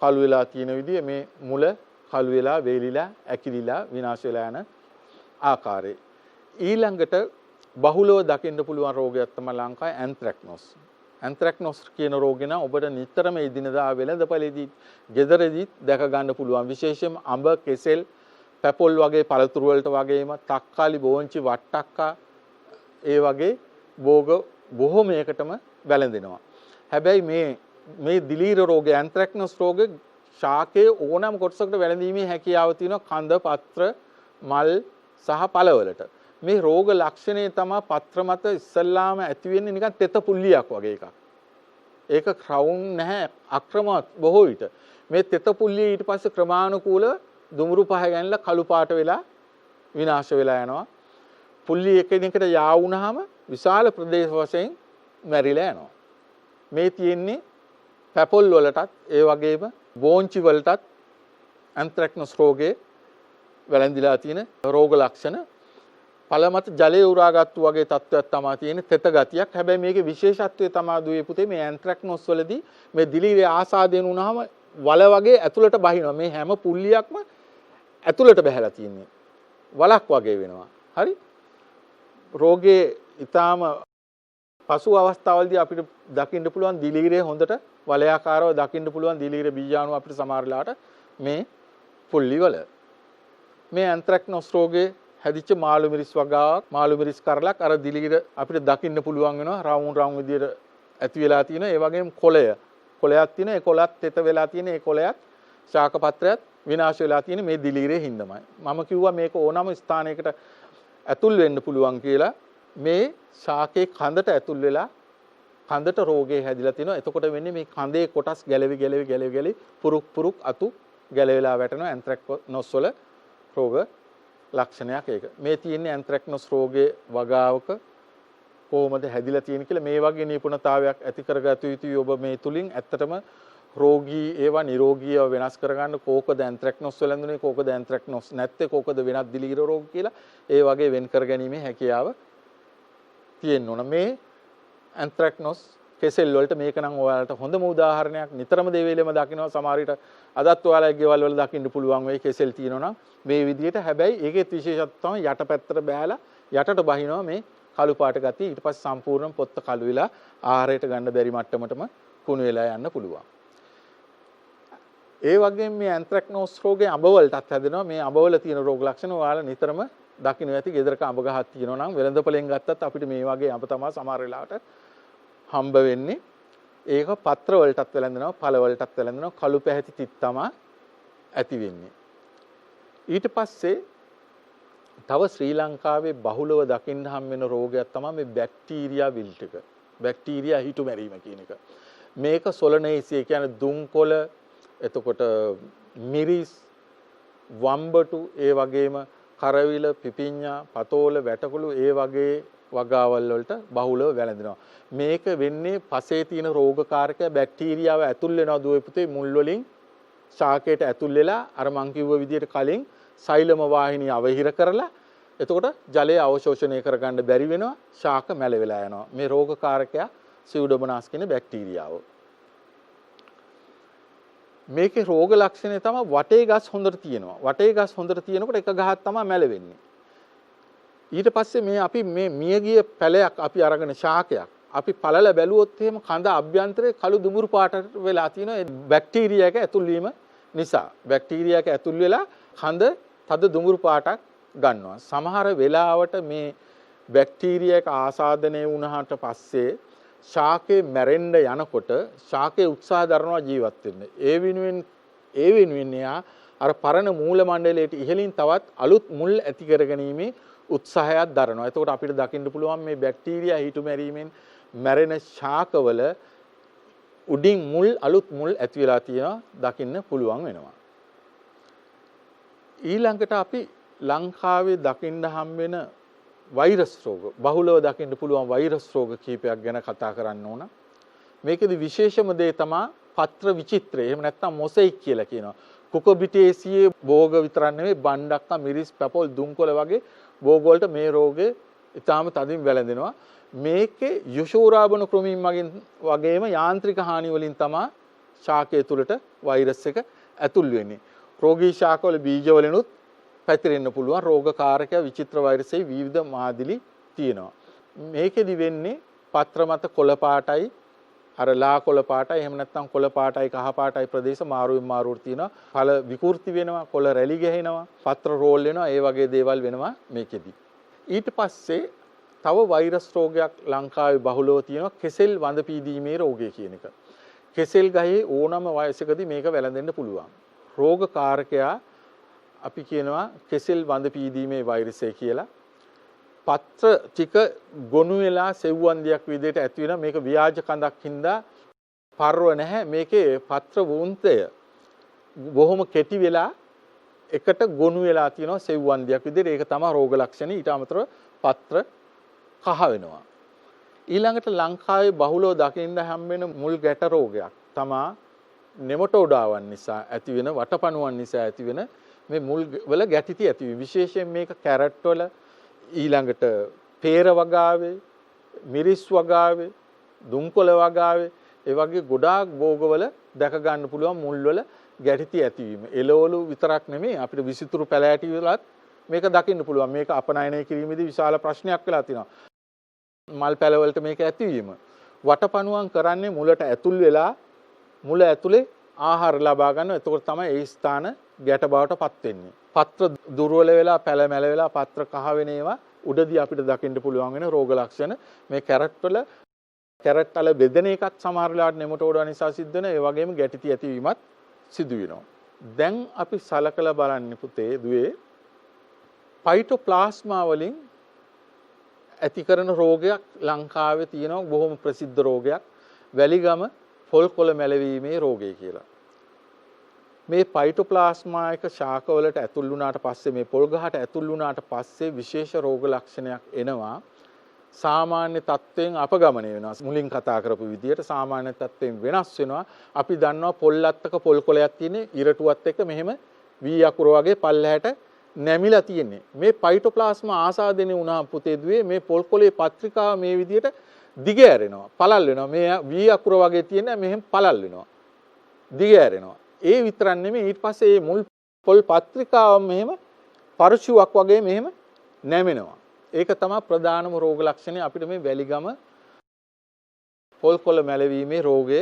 කළු වෙලා තියෙන විදිය මේ මුල කළු වෙලා වේලිලා ඇකිලිලා විනාශ වෙලා යන ආකාරය. ඊළඟට බහුලව දකින්න පුළුවන් රෝගයක් තමයි ලංකාවේ ඇන්ත්‍රැක්නොස්. ඇන්ත්‍රැක්නොස් කියන රෝගේ නම් ඔබට නිතරම එදිනදා වෙළඳපළේදී, ගෙදරදී දැක ගන්න පුළුවන්. විශේෂයෙන්ම අඹ, කෙසෙල්, පැපොල් වගේ පළතුරු වලට වගේම තක්කාලි, බෝංචි, වට්ටක්කා ඒ වගේ භෝග බොහෝමයකටම වැළඳෙනවා. හැබැයි මේ දිලීර රෝගය, ඇන්ත්‍රැක්නොස් රෝගේ ශාකයේ ඕනෑම කොටසකට වැළඳීමේ හැකියාව තියෙනවා කඳ, පත්‍ර, මල් සහ පළවලට. මේ රෝග ලක්ෂණය තමයි පත්‍ර මත ඉස්සල්ලාම ඇති වෙන්නේ නිකන් තෙත පුල්ලියක් වගේ එකක්. ඒක ක්‍රවුම් නැහැ, අක්‍රමවත් බොහෝ විට. මේ තෙත පුල්ලිය ඊට පස්සේ ක්‍රමානුකූලව දුමුරු පහ ගැනලා කළු පාට වෙලා විනාශ වෙලා යනවා. පුල්ලි එකිනෙකට යා වුණාම විශාල ප්‍රදේශ වශයෙන් මැරිලා යනවා. මේ තියෙන්නේ පැපොල් වලටත් ඒ වගේම බෝංචි වලටත් ඇන්ත්‍රැක්නොස් රෝගේ වැළඳිලා තියෙන රෝග ලක්ෂණ. පළමත ජලයේ උරාගත්තු වගේ තත්ත්වයක් තමයි තියෙන්නේ, තෙත ගතියක්. හැබැයි මේකේ විශේෂත්වය තමයි දුවේ පුතේ මේ ඇන්ත්‍රැක්නොස් වලදී මේ දිලීරේ ආසාදයෙන් වුණාම වල වගේ ඇතුළට බහිනවා. මේ හැම පුල්ලියක්ම ඇතුළට බහැලා තියෙන්නේ. වලක් වගේ වෙනවා. හරි? රෝගේ ඊටාම පසු අවස්ථාවලදී අපිට දකින්න පුළුවන් දිලීරේ හොඳට වලයාකාරව දකින්න පුළුවන් දිලීර බීජාණු අපිට සමහරලාට මේ පුල්ලි වල. මේ ඇන්ත්‍රැක්නොස් රෝගේ හැදිච්ච මාළු මිරිස් වගාවක්, මාළු මිරිස් කරලක් අර දිලීර අපිට දකින්න පුළුවන් වෙනවා. රවුම් විදියට ඇති වෙලා තියෙනවා. ඒ වගේම කොළයක් තියෙනවා. ඒ කොළත් තෙත වෙලා තියෙන ඒ කොළයත් ශාක පත්‍රයත් විනාශ වෙලා තියෙන මේ දිලීරේ හින්දාමයි. මම කිව්වා මේක ඕනම ස්ථානයකට ඇතුල් වෙන්න පුළුවන් කියලා. මේ ශාකේ කඳට ඇතුල් වෙලා කඳට රෝගේ හැදිලා තිනවා. එතකොට වෙන්නේ මේ කඳේ කොටස් ගැලවි පුරුක් අතු ගැලවිලා වැටෙනවා. ඇන්ත්‍රැක්නොස් වල රෝග ලක්ෂණයක් ඒක. මේ තියෙන්නේ ඇන්ත්‍රැක්නොස් රෝගයේ වගාවක කොහොමද හැදිලා තියෙන්නේ කියලා මේ වගේ නිපුණතාවයක් ඇති කරගත යුතුයි ඔබ මේ තුලින්. ඇත්තටම රෝගී ඒවා නිරෝගීව වෙනස් කරගන්න කෝකද ඇන්ත්‍රැක්නොස් වලඳුනේ කෝකද ඇන්ත්‍රැක්නොස් නැත්තේ කෝකද වෙනත් දිලිගිර රෝග කියලා ඒ වගේ වෙන් කරගැනීමේ හැකියාව තියෙන්න ඕන. මේ ඇන්ත්‍රැක්නොස් කෙසෙල් වලට මේක නම් ඔයාලට හොඳම උදාහරණයක්. නිතරම දෙවේලෙම දකින්නවා සමහර විට අදත් ඔයාලගේ ගෙවල් වල දකින්න පුළුවන් වෙයි කෙසෙල් තියෙනවා නම් මේ විදිහට. හැබැයි ඒකේ විශේෂත්වය තමයි යටපැත්තට බෑලා යටට බහිනවා මේ කළු පාට ගතිය. ඊට පස්සේ සම්පූර්ණ පොත්ත කළු වෙලා ආහාරයට ගන්න බැරි මට්ටමටම කුණු වෙලා යන්න පුළුවන්. ඒ වගේම මේ ඇන්ත්‍රැක්නෝස් රෝගේ අඹ වලටත් හැදෙනවා. මේ අඹ වල තියෙන රෝග ලක්ෂණ ඔයාලා නිතරම දකින්න ඇති. ගෙදරක අඹ ගහක් තියෙනවා නම් වෙළඳපොලෙන් ගත්තත් අපිට මේ වගේ අඹ තමයි සමහර වෙලාවට හම්බ වෙන්නේ. ඒක පත්‍ර වලටත් වැළඳෙනවා, පළ වලටත් වැළඳෙනවා. කළු පැහැති තිත් තමයි ඇති වෙන්නේ. ඊට පස්සේ තව ශ්‍රී ලංකාවේ බහුලව දකින්න හම් වෙන රෝගයක් තමයි මේ බැක්ටීරියා විල්ට් එක. බැක්ටීරියා හිටු මැරීම කියන එක. මේක සොලනේසිය කියන්නේ දුම්කොළ, එතකොට මිරිස්, වම්බටු, ඒ වගේම කරවිල, පිපිඤ්ඤා, පතෝල, වැටකුළු ඒ වගේ වගාවල් වලට බහුලව වැළඳෙනවා. මේක වෙන්නේ පසේ තියෙන රෝගකාරක බැක්ටීරියාව ඇතුල් වෙනවා දුවේ පුතේ මුල් වලින් ශාකයට ඇතුල් වෙලා අර මං කිව්ව විදිහට කලින් සෛලම වාහිනිය අවහිර කරලා එතකොට ජලය අවශෝෂණය කරගන්න බැරි වෙනවා. ශාක මැල වෙලා යනවා. මේ රෝගකාරකයා සියුඩෝමොනාස් කියන බැක්ටීරියාව. මේකේ රෝග ලක්ෂණය තමයි වටේ ගස් හොඳට තියෙනවා. වටේ ගස් හොඳට තියෙනකොට එක ගහක් තමයි මැල වෙන්නේ. ඊට පස්සේ මේ අපි මේ මියගිය පැලයක් අපි අරගෙන ශාකයක් අපි පළල බැලුවොත් එහෙම කඳ අභ්‍යන්තරේ කළු දුඹුරු පාටට වෙලා තියෙනවා. ඒ බැක්ටීරියාක ඇතුල් වීම නිසා. බැක්ටීරියාක ඇතුල් වෙලා කඳ තද දුඹුරු පාටක් ගන්නවා. සමහර වෙලාවට මේ බැක්ටීරියාක ආසාදනය වුණාට පස්සේ ශාකේ මැරෙන්න යනකොට ශාකේ උත්සාහ දරනවා ජීවත් වෙන්න. ඒ වෙනුවෙන් එයා අර පරණ මූල මණ්ඩලයට ඉහළින් තවත් අලුත් මුල් ඇති කරගැනීමේ උත්සාහයක් දරනවා. එතකොට අපිට දකින්න පුළුවන් මේ බැක්ටීරියා හිටු මැරීමෙන් මැරෙන ශාකවල උඩින් මුල් අලුත් මුල් ඇති වෙලා තියෙනවා දකින්න පුළුවන් වෙනවා. ඊළඟට අපි ලංකාවේ දකින්න හම් වෙන වෛරස් රෝග බහුලව දකින්න පුළුවන් වෛරස් රෝග කීපයක් ගැන කතා කරන්න ඕන. මේකෙදි විශේෂම දේ තමයි පත්‍ර විචිත්‍රය. එහෙම නැත්නම් මොසෙයික් කියලා කියනවා. කුකබිටේසියේ භෝග විතරක් නෙවෙයි බණ්ඩක්කා, මිරිස්, පැපොල්, දුම්කොළ වගේ භෝග වලට මේ රෝගේ ඊටාම තදින් වැළඳෙනවා. මේකේ යුෂෝරාබන ක්‍රමීන් වගේම යාන්ත්‍රික හානි වලින් තමයි ශාකය තුළට වෛරස් එක ඇතුල් වෙන්නේ. රෝගී ශාකවල බීජ වලිනුත් පැතිරෙන්න පුළුවන් රෝගකාරක විචිත්‍ර වෛරසයේ විවිධ මාදිලි තියෙනවා. මේකෙදි වෙන්නේ පත්‍ර මත කොළ පාටයි අර ලා කොළ පාටයි එහෙම නැත්නම් කොළ පාටයි කහ පාටයි ප්‍රදේශ මාරුවෙන් මාරුවට තියෙනවා. ඵල විකෘති වෙනවා, කොළ රැලි ගැහෙනවා, පත්‍ර රෝල් වෙනවා, ඒ වගේ දේවල් වෙනවා මේකෙදි. ඊට පස්සේ තව වෛරස් රෝගයක් ලංකාවේ බහුලව තියෙනවා කෙසෙල් වඳ පීදීමේ රෝගය කියන එක. කෙසෙල් ගහේ ඕනම වයසකදී මේක වැළඳෙන්න පුළුවන්. රෝගකාරකයා අපි කියනවා කෙසෙල් වඳ පීදීමේ වෛරසය කියලා. පත්‍ර ටික ගොනු වෙලා සෙව්වන්දියක් විදිහට ඇති වෙන මේක ව්‍යාජ කඳක් හින්දා පර්ව නැහැ. මේකේ පත්‍ර වුන්තය බොහොම කෙටි වෙලා එකට ගොනු වෙලා තියෙනවා සෙව්වන්දියක් විදිහට. ඒක තමයි රෝග ලක්ෂණ. ඊට අමතරව පත්‍ර කහ වෙනවා. ඊළඟට ලංකාවේ බහුලව දකින්න හැම් වෙන මුල් ගැට රෝගයක් තමයි නෙමටෝඩාවන් නිසා ඇති වෙන වටපණුවන් නිසා ඇති වෙන මේ මුල් වල ගැටිති ඇති වීම. විශේෂයෙන් මේක කැරට් වල ඊළඟට peer වගාවේ, මිරිස් වගාවේ, දුම්කොළ වගාවේ ඒ වගේ ගොඩාක් භෝගවල දැක ගන්න පුළුවන් මුල් වල ගැටිති ඇතිවීම. එළවලු විතරක් නෙමෙයි අපිට විසිතුරු පැලෑටි වලත් මේක දකින්න පුළුවන්. මේක අපනයනය කිරීමේදී විශාල ප්‍රශ්නයක් වෙලා තියෙනවා. මල් පැලවලට මේක ඇතිවීම. වටපණුවන් කරන්නේ මුලට ඇතුල් වෙලා මුල ඇතුලේ ආහාර ලබා ගන්නවා. එතකොට තමයි ඒ ස්ථාන ගැට බවට පත් වෙන්නේ. පත්‍ර දුර්වල වෙලා පැල මැල වෙලා පත්‍ර කහ වෙන ඒවා උඩදී අපිට දකින්න පුළුවන් වෙන රෝග ලක්ෂණ. මේ කැරට් වල කැරට් වල බෙදෙන එකත් සමහර වෙලාවට නෙමටෝඩා නිසා සිද්ධ වෙනවා. ඒ වගේම ගැටිති ඇතිවීමත් සිදු වෙනවා. දැන් අපි සලකලා බලන්න පුතේ දුවේ ෆයිටෝප්ලාස්මා වලින් ඇති කරන රෝගයක් ලංකාවේ තියෙනවා බොහොම ප්‍රසිද්ධ රෝගයක්. වැලිගම පොල්කොළ මැලවීමේ රෝගය කියලා. මේ ෆයිටෝප්ලාස්මා එක ශාකවලට ඇතුල් වුණාට පස්සේ මේ පොල් ගහට ඇතුල් වුණාට පස්සේ විශේෂ රෝග ලක්ෂණයක් එනවා. සාමාන්‍ය තත්ත්වයෙන් අපගමනය වෙනවා. මුලින් කතා කරපු විදිහට සාමාන්‍ය තත්ත්වයෙන් වෙනස් වෙනවා. අපි දන්නවා පොල්ලත්තක පොල් කොලයක් තියෙන්නේ ඉරටුවත් එක්ක මෙහෙම වී අකුර වගේ පල්ලහැට නැමිලා තියෙන්නේ. මේ ෆයිටෝප්ලාස්ම ආසාදනය වුණාම පුතේ දුවේ මේ පොල් කොලේ පත්‍රිකාව මේ විදිහට දිග ඇරෙනවා. පළල් වෙනවා. මේ වී අකුර වගේ තියෙන මෙහෙම පළල් වෙනවා. දිග ඇරෙනවා. ඒ විතරක් නෙමෙයි ඊට පස්සේ මේ මුල් පොල් පත්‍රිකාව මෙහෙම පරචුවක් වගේ මෙහෙම නැමෙනවා. ඒක තමයි ප්‍රධානම රෝග ලක්ෂණය අපිට මේ වැලිගම පොල් කොළ මැලවීමේ රෝගය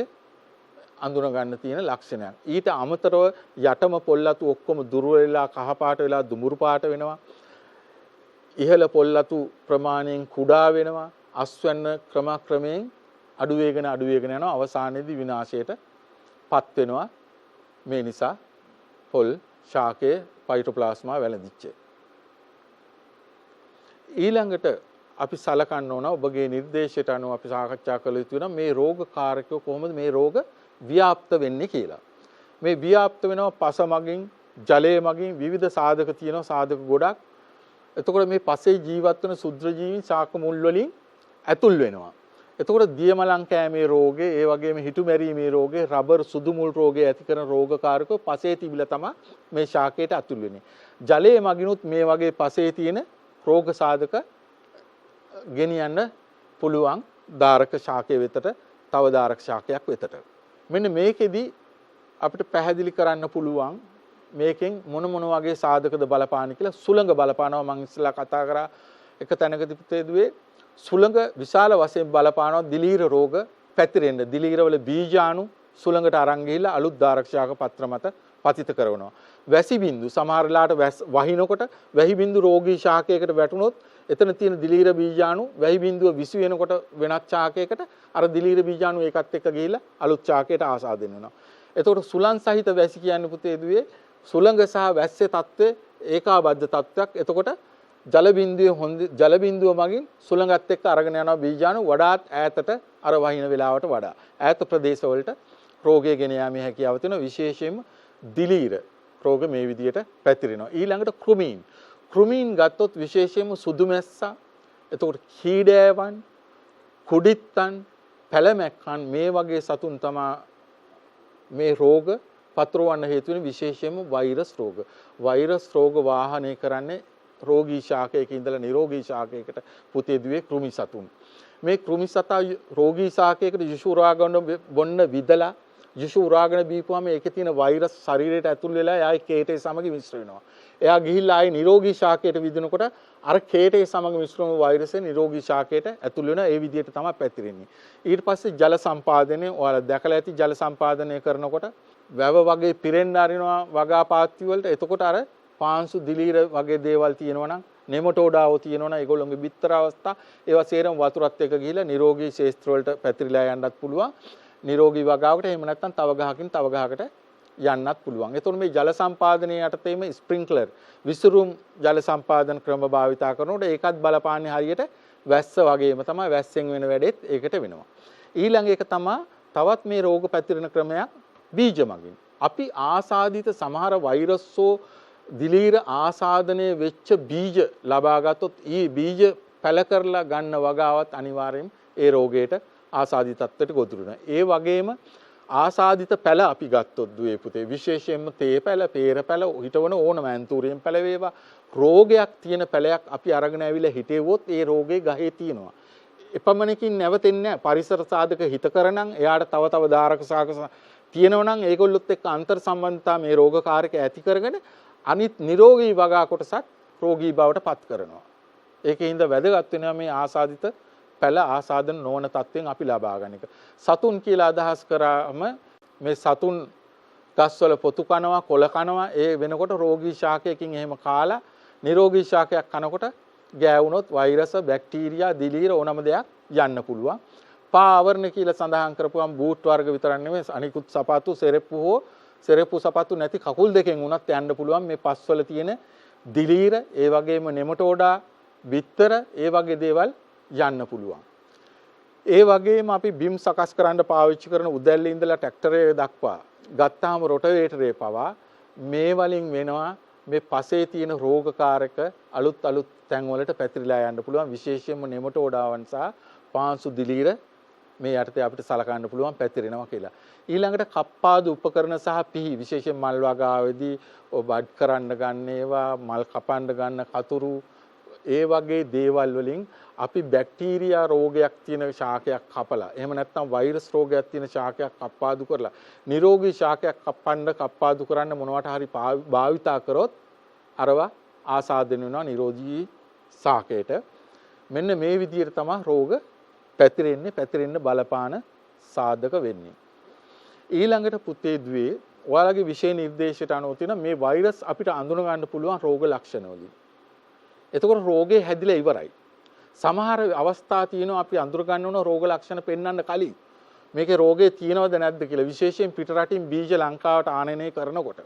අඳුන ගන්න තියෙන ලක්ෂණයක්. ඊට අමතරව යටම පොල්ලතු ඔක්කොම දුර්වල වෙලා කහ පාට වෙලා දුඹුරු පාට වෙනවා. ඉහළ පොල්ලතු ප්‍රමාණයෙන් කුඩා වෙනවා. අස්වැන්න ක්‍රමයෙන් අඩු වේගන යනවා. අවසානයේදී විනාශයට පත් වෙනවා. මේ නිසා පොල් ශාකයේ ෆයිටෝප්ලාස්මා වැළඳිච්ච. ඊළඟට අපි සලකන්න ඕන ඔබගේ නිර්දේශයට අනුව අපි සාකච්ඡා කළ යුතු වෙන මේ රෝග කාරකය කොහොමද මේ රෝග ව්‍යාප්ත වෙන්නේ කියලා. මේ ව්‍යාප්ත වෙනවා පස මගින්, ජලය මගින් විවිධ සාධක තියෙනවා සාධක ගොඩක්. එතකොට මේ පසේ ජීවත් වෙන ශුද්‍ර ජීවීන් ශාක මුල් වලින් ඇතුල් වෙනවා. එතකොට දියමලං කෑමේ රෝගේ, ඒ වගේම හිටු මැරීමේ රෝගේ, රබර් සුදු මුල් රෝගේ ඇති කරන රෝගකාරකෝ පසේ තිබිලා තමයි මේ ශාකයට ඇතුල් වෙන්නේ. ජලයේ මගිනුත් මේ වගේ පසේ තියෙන රෝග සාධක ගෙනියන්න පුළුවන් දාරක ශාකයේ වෙතට තව දාරක ශාකයක් වෙතට. මෙන්න මේකෙදි අපිට පැහැදිලි කරන්න පුළුවන් මේකෙන් මොන වගේ සාධකද බලපාන්නේ කියලා. සුළඟ බලපානවා මම ඉස්සෙල්ලා කතා කරා එක තැනකදී පුතේදුවේ සුළඟ විශාල වශයෙන් බලපානවා දිලීර රෝග පැතිරෙන්න. දිලීරවල බීජාණු සුළඟට අරන් ගිහිල්ලා අලුත් දාරක ශාක පත්‍ර මත පතිත කරනවා. වැසි බින්දු සමහරලාට වහිනකොට වැහි බින්දු රෝගී ශාකයකට වැටුනොත් එතන තියෙන දිලීර බීජාණු වැහි බින්දුව විසු වෙනකොට වෙනත් ශාකයකට අර දිලීර බීජාණු ඒකත් එක්ක ගිහිල්ලා අලුත් ශාකයට ආසාදෙන්න වෙනවා. එතකොට සුලං සහිත වැසි කියන්නේ පුතේ දුවේ සුළඟ සහ වැස්සේ තත්ත්වය ඒකාබද්ධ තත්ත්වයක්. එතකොට ජල බින්දුව මගින් සුළඟත් එක්ක අරගෙන යනවා බීජාණු වඩාත් ඈතට අර වහින වෙලාවට වඩා ඈත ප්‍රදේශවලට රෝගය ගෙන යාමේ හැකියාව තියෙන විශේෂයෙන්ම දිලීර රෝග මේ විදියට පැතිරෙනවා. ඊළඟට කෘමීන් ගත්තොත් විශේෂයෙන්ම සුදු මැස්සා, එතකොට කීඩෑවන්, කුඩිත්තන්, පැලමැක්කන් මේ වගේ සතුන් තමයි මේ රෝග පතරවන්න හේතු වෙන විශේෂයෙන්ම වෛරස් රෝග. වෛරස් රෝග වාහනය කරන්නේ රෝගී ශාකයක ඉඳලා නිරෝගී ශාකයකට පුතේ දුවේ කෘමි සතුන්. මේ කෘමි සතා රෝගී ශාකයකට යුෂ උරාගෙන බොන්න විදලා යුෂ උරාගෙන බීපුවාම ඒකේ තියෙන වෛරස් ශරීරයට ඇතුල් වෙලා එයාගේ කේටේ සමග මිශ්‍ර වෙනවා. එයා ගිහිල්ලා ආයේ නිරෝගී ශාකයට විදිනකොට අර කේටේ සමග මිශ්‍ර වුණු වෛරසය නිරෝගී ශාකයට ඇතුල් වෙනවා. ඒ විදිහට තමයි පැතිරෙන්නේ. ඊට පස්සේ ජල සම්පාදනය ඔයාලා දැකලා ඇති ජල සම්පාදනය කරනකොට වැව වගේ පිරෙන්න අරිනවා වගා පාත්ති වලට. එතකොට අර පාංශු දිලීර වගේ දේවල් තියෙනවා නම් නෙමටෝඩාවෝ තියෙනවා නම් ඒගොල්ලොන්ගේ බිත්තර අවස්ථා ඒවා සේරම වතුරත් එක්ක ගිහිල්ලා නිරෝගී ශේෂ්ත්‍ර වලට පැතිරිලා යන්නත් පුළුවන්. නිරෝගී වගාවකට එහෙම නැත්නම් තව ගහකින් තව ගහකට යන්නත් පුළුවන්. එතකොට මේ ජල සම්පාදනයේ යටතේම ස්ප්‍රින්ක්ලර් විසුරුම් ජල සම්පාදන ක්‍රම භාවිතා කරනකොට ඒකත් බලපාන්නේ හරියට වැස්ස වගේම තමයි. වැස්සෙන් වෙන වැඩෙත් ඒකට වෙනවා. ඊළඟ එක තමයි තවත් මේ රෝග පැතිරෙන ක්‍රමයක් බීජ මගින්. අපි ආසාදිත සමහර වෛරස්සෝ දිලීර ආසාදනය වෙච්ච බීජ ලබා ගත්තොත් ඊ බීජ පැල කරලා ගන්න වගාවත් අනිවාර්යෙන් ඒ රෝගයට ආසාදිත තත්ත්වයට ගොදුරු වෙනවා. ඒ වගේම ආසාදිත පැල අපි ගත්තොත් දුවේ පුතේ විශේෂයෙන්ම තේ පැල, peer පැල, හිටවන ඕනම ඇන්තූරියම් පැල වේවා රෝගයක් තියෙන පැලයක් අපි අරගෙන ඇවිල්ලා හිටෙව්වොත් ඒ රෝගේ ගහේ තියෙනවා. එපමණකින් නැවතෙන්නේ නැහැ. පරිසර සාධක හිතකරනම් එයාට තව දාරක ශාක තියෙනවා නම් ඒගොල්ලොත් එක්ක අන්තර් සම්බන්ධතා මේ රෝගකාරක ඇති කරගෙන අනිත් නිරෝගී වගා කොටසක් රෝගී බවට පත් කරනවා. ඒකෙන්ද වැදගත් වෙනවා මේ ආසාදිත පැල ආසාදන නොවන තත්ත්වෙන් අපි ලබා ගන්න එක. සතුන් කියලා අදහස් කරාම මේ සතුන් ගස්වල පොතු කනවා, කොළ කනවා. ඒ වෙනකොට රෝගී ශාකයකින් එහෙම කාලා නිරෝගී ශාකයක් කනකොට ගෑවුනොත් වෛරස, බැක්ටීරියා, දිලීර ඕනම දෙයක් යන්න පුළුවන්. පා ආවරණ කියලා සඳහන් කරපුවම බූට් වර්ග විතරක් නෙමෙයි අනිකුත් සපත්තු, සෙරෙප්පු සපත්තු නැති කකුල් දෙකෙන් උනත් යන්න පුළුවන් මේ පස්වල තියෙන දිලීර, ඒ වගේම නෙමටෝඩා, බිත්තර, ඒ වගේ දේවල් යන්න පුළුවන්. ඒ වගේම අපි බිම් සකස් කරන්න පාවිච්චි කරන උදැල්ල ඉඳලා ට්‍රැක්ටරේ දක්වා ගත්තාම රොටවේටරේ පවා මේ වලින් වෙනවා මේ පසේ තියෙන රෝගකාරක අලුත් තැන්වලට පැතිරිලා යන්න පුළුවන්. විශේෂයෙන්ම නෙමටෝඩාවන් සහ පාංශු දිලීර මේ යටතේ අපිට සලකන්න පුළුවන් පැතිරෙනවා කියලා. ඊළඟට කප්පාදු උපකරණ සහ පිහි විශේෂයෙන් මල් වගාවේදී බඩ් කරන්න ගන්න ඒවා, මල් කපන්න ගන්න කතුරු, ඒ වගේ දේවල් වලින් අපි බැක්ටීරියා රෝගයක් තියෙන ශාකයක් කපලා, එහෙම නැත්නම් වෛරස් රෝගයක් තියෙන ශාකයක් කප්පාදු කරලා, නිරෝගී ශාකයක් කප්පාදු කරන්න මොනවට හරි භාවිතා කරොත් අරවා ආසාදනය වෙනවා නිරෝධී ශාකයට. මෙන්න මේ විදිහට තමයි රෝග පැතිරෙන්න බලපාන සාධක වෙන්නේ. ඊළඟට පුතේ දුවේ ඔයාලගේ විෂය නිර්දේශයට අනුව තියෙන මේ වෛරස් අපිට අඳුන ගන්න පුළුවන් රෝග ලක්ෂණ වලින්. එතකොට රෝගේ හැදිලා ඉවරයි. සමහර අවස්ථා තියෙනවා අපි අඳුර ගන්න ඕන රෝග ලක්ෂණ පෙන්වන්න කලින් මේකේ රෝගේ තියෙනවද නැද්ද කියලා. විශේෂයෙන් පිට රටින් බීජ ලංකාවට ආනයනය කරනකොට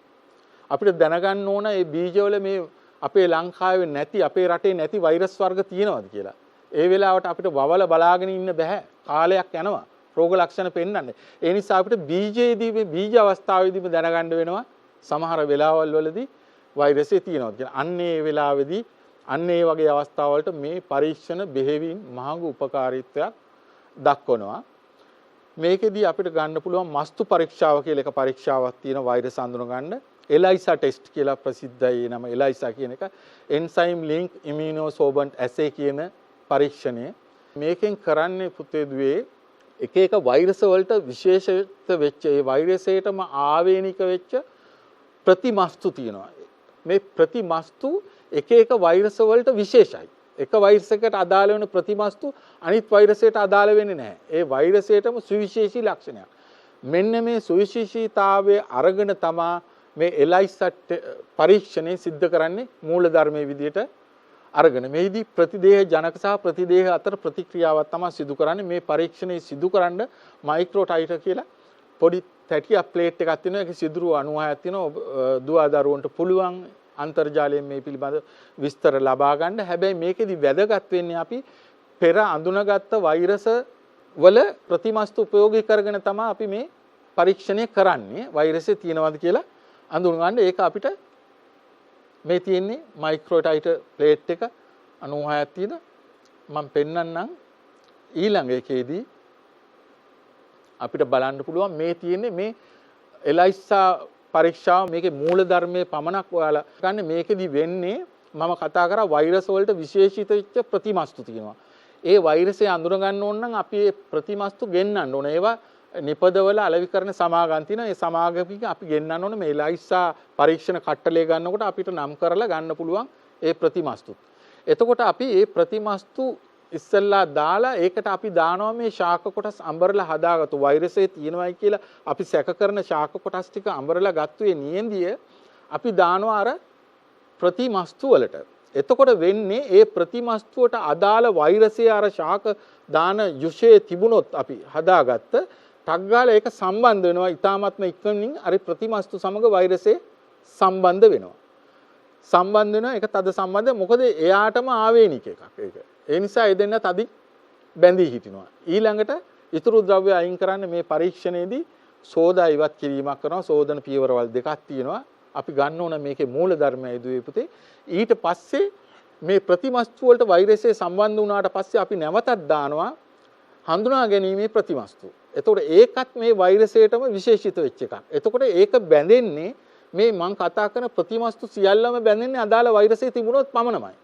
අපිට දැනගන්න ඕන මේ බීජවල මේ අපේ ලංකාවේ නැති, අපේ රටේ නැති වෛරස් වර්ග තියෙනවද කියලා. ඒ වෙලාවට අපිට වවල බලාගෙන ඉන්න බෑ. කාලයක් යනවා රෝග ලක්ෂණ පෙන්වන්න. ඒ නිසා අපිට බීජයේදී මේ බීජ අවස්ථාවේදීම දැනගන්න වෙනවා සමහර වෙලාවල් වලදී වෛරසය තියෙනවද කියලා. අන්න ඒ වෙලාවේදී අන්න ඒ වගේ අවස්ථාවලට මේ පරීක්ෂණ බෙහෙවින් මහඟු උපකාරීත්වයක් දක්වනවා. මේකෙදී අපිට ගන්න පුළුවන් මස්තු පරීක්ෂාව කියලා එක පරීක්ෂාවක් තියෙන වෛරස් අඳුන ගන්න. ELISA ටෙස්ට් කියලා ප්‍රසිද්ධයි. නම ELISA කියන එක enzyme link immunosorbent assay කියන පරීක්ෂණය. මේකෙන් කරන්නේ පුතේ දුවේ එක එක වෛරස් වලට විශේෂිත වෙච්ච ඒ වෛරසයටම ආවේනික වෙච්ච ප්‍රතිමස්තු තියෙනවා. මේ ප්‍රතිමස්තු එක එක වෛරස් වලට විශේෂයි. එක වෛරස් එකකට අදාළ වෙන ප්‍රතිමස්තු අනිත් වෛරසයට අදාළ වෙන්නේ නැහැ. ඒ වෛරසයටම සුවිශේෂී ලක්ෂණයක්. මෙන්න මේ සුවිශේෂීතාවයේ අරගෙන තමා මේ ELISA පරීක්ෂණය සිද්ධ කරන්නේ මූලධර්මයේ විදිහට අරගෙන. මේදී ප්‍රතිදේහ ජනක සහ ප්‍රතිදේහ අතර ප්‍රතික්‍රියාවක් තමයි සිදු කරන්නේ. මේ පරීක්ෂණය සිදු කරන්න මයික්‍රෝටයිටර් කියලා පොඩි තැටියක් ප්ලේට් එකක් තියෙනවා. ඒකේ සිදුරු 96ක් තියෙනවා. දුවා දරුවන්ට පුළුවන් අන්තර්ජාලයෙන් මේ පිළිබඳ විස්තර ලබා ගන්න. හැබැයි මේකෙදි වැදගත් වෙන්නේ අපි පෙර අඳුනගත්ත වෛරස වල ප්‍රතිමස්තු ප්‍රයෝගී කරගෙන තමයි අපි මේ පරීක්ෂණය කරන්නේ. වෛරසය තියෙනවද කියලා අඳුන ගන්න. ඒක අපිට මේ තියෙන්නේ මයික්‍රෝටයිටර් ප්ලේට් එක 96ක් තියෙන. මම පෙන්නන්නම්. ඊළඟ එකේදී අපිට බලන්න පුළුවන් මේ තියෙන්නේ මේ ELISA පරීක්ෂාව. මේකේ මූල ධර්මයේ පමණක් ඔයාලා ගන්න. මේකෙදි වෙන්නේ මම කතා කරා වෛරස් වලට විශේෂිත වෙච්ච ප්‍රතිමස්තු තියෙනවා. ඒ වෛරසය අඳුර ගන්න ඕන නම් අපි මේ ප්‍රතිමස්තු ගෙන්නන්න ඕන. ඒවා නිපදවල අලෙවිකරණ සමාගම් තියෙනවා. ඒ සමාගමික අපි ගෙන්නන්න ඕන. මේ ELISA පරීක්ෂණ කට්ටලය ගන්නකොට අපිට නම් කරලා ගන්න පුළුවන් ඒ ප්‍රතිමස්තු. එතකොට අපි මේ ප්‍රතිමස්තු ඉස්සෙල්ලා දාලා ඒකට අපි දානවා මේ ශාක කොටස් අඹරලා හදාගත්තු වෛරසය තියෙනවායි කියලා අපි සැක කරන ශාක කොටස් ටික අඹරලා ගත්තු ඒ නියැන්දිය අපි දානවා අර ප්‍රතිමස්තු වලට. එතකොට වෙන්නේ ඒ ප්‍රතිමස්තුවට අදාළ වෛරසය අර ශාක දාන යුෂයේ තිබුණොත් අපි හදාගත්ත ටග්ගාල ඒක සම්බන්ධ වෙනවා. ඊ타මත්ම ඉක්මනින් අර ප්‍රතිමස්තු සමග වෛරසය සම්බන්ධ වෙනවා. සම්බන්ධ වෙනවා. ඒක තද සම්බන්ධ. මොකද එයාටම ආවේනික එකක් ඒක. ඒ නිසා ඒ දෙන්න තදින් බැඳී හිටිනවා. ඊළඟට ඊතුරු ද්‍රව්‍ය අයින් කරන්න මේ පරීක්ෂණයේදී සෝදා ඉවත් කිරීමක් කරනවා. සෝදන පියවරවල් දෙකක් තියෙනවා. අපි ගන්න ඕන මේකේ මූල ධර්මයයි දුවේ පුතේ. ඊට පස්සේ මේ ප්‍රතිමස්තු වලට වෛරසය සම්බන්ධ වුණාට පස්සේ අපි නැවතත් දානවා හඳුනා ගැනීමේ ප්‍රතිමස්තු. එතකොට ඒකත් මේ වෛරසයටම විශේෂිත වෙච්ච එකක්. එතකොට ඒක බැඳෙන්නේ මේ මම කතා කරන ප්‍රතිමස්තු සියල්ලම බැඳෙන්නේ අදාළ වෛරසය තිබුණොත් පමණමයි.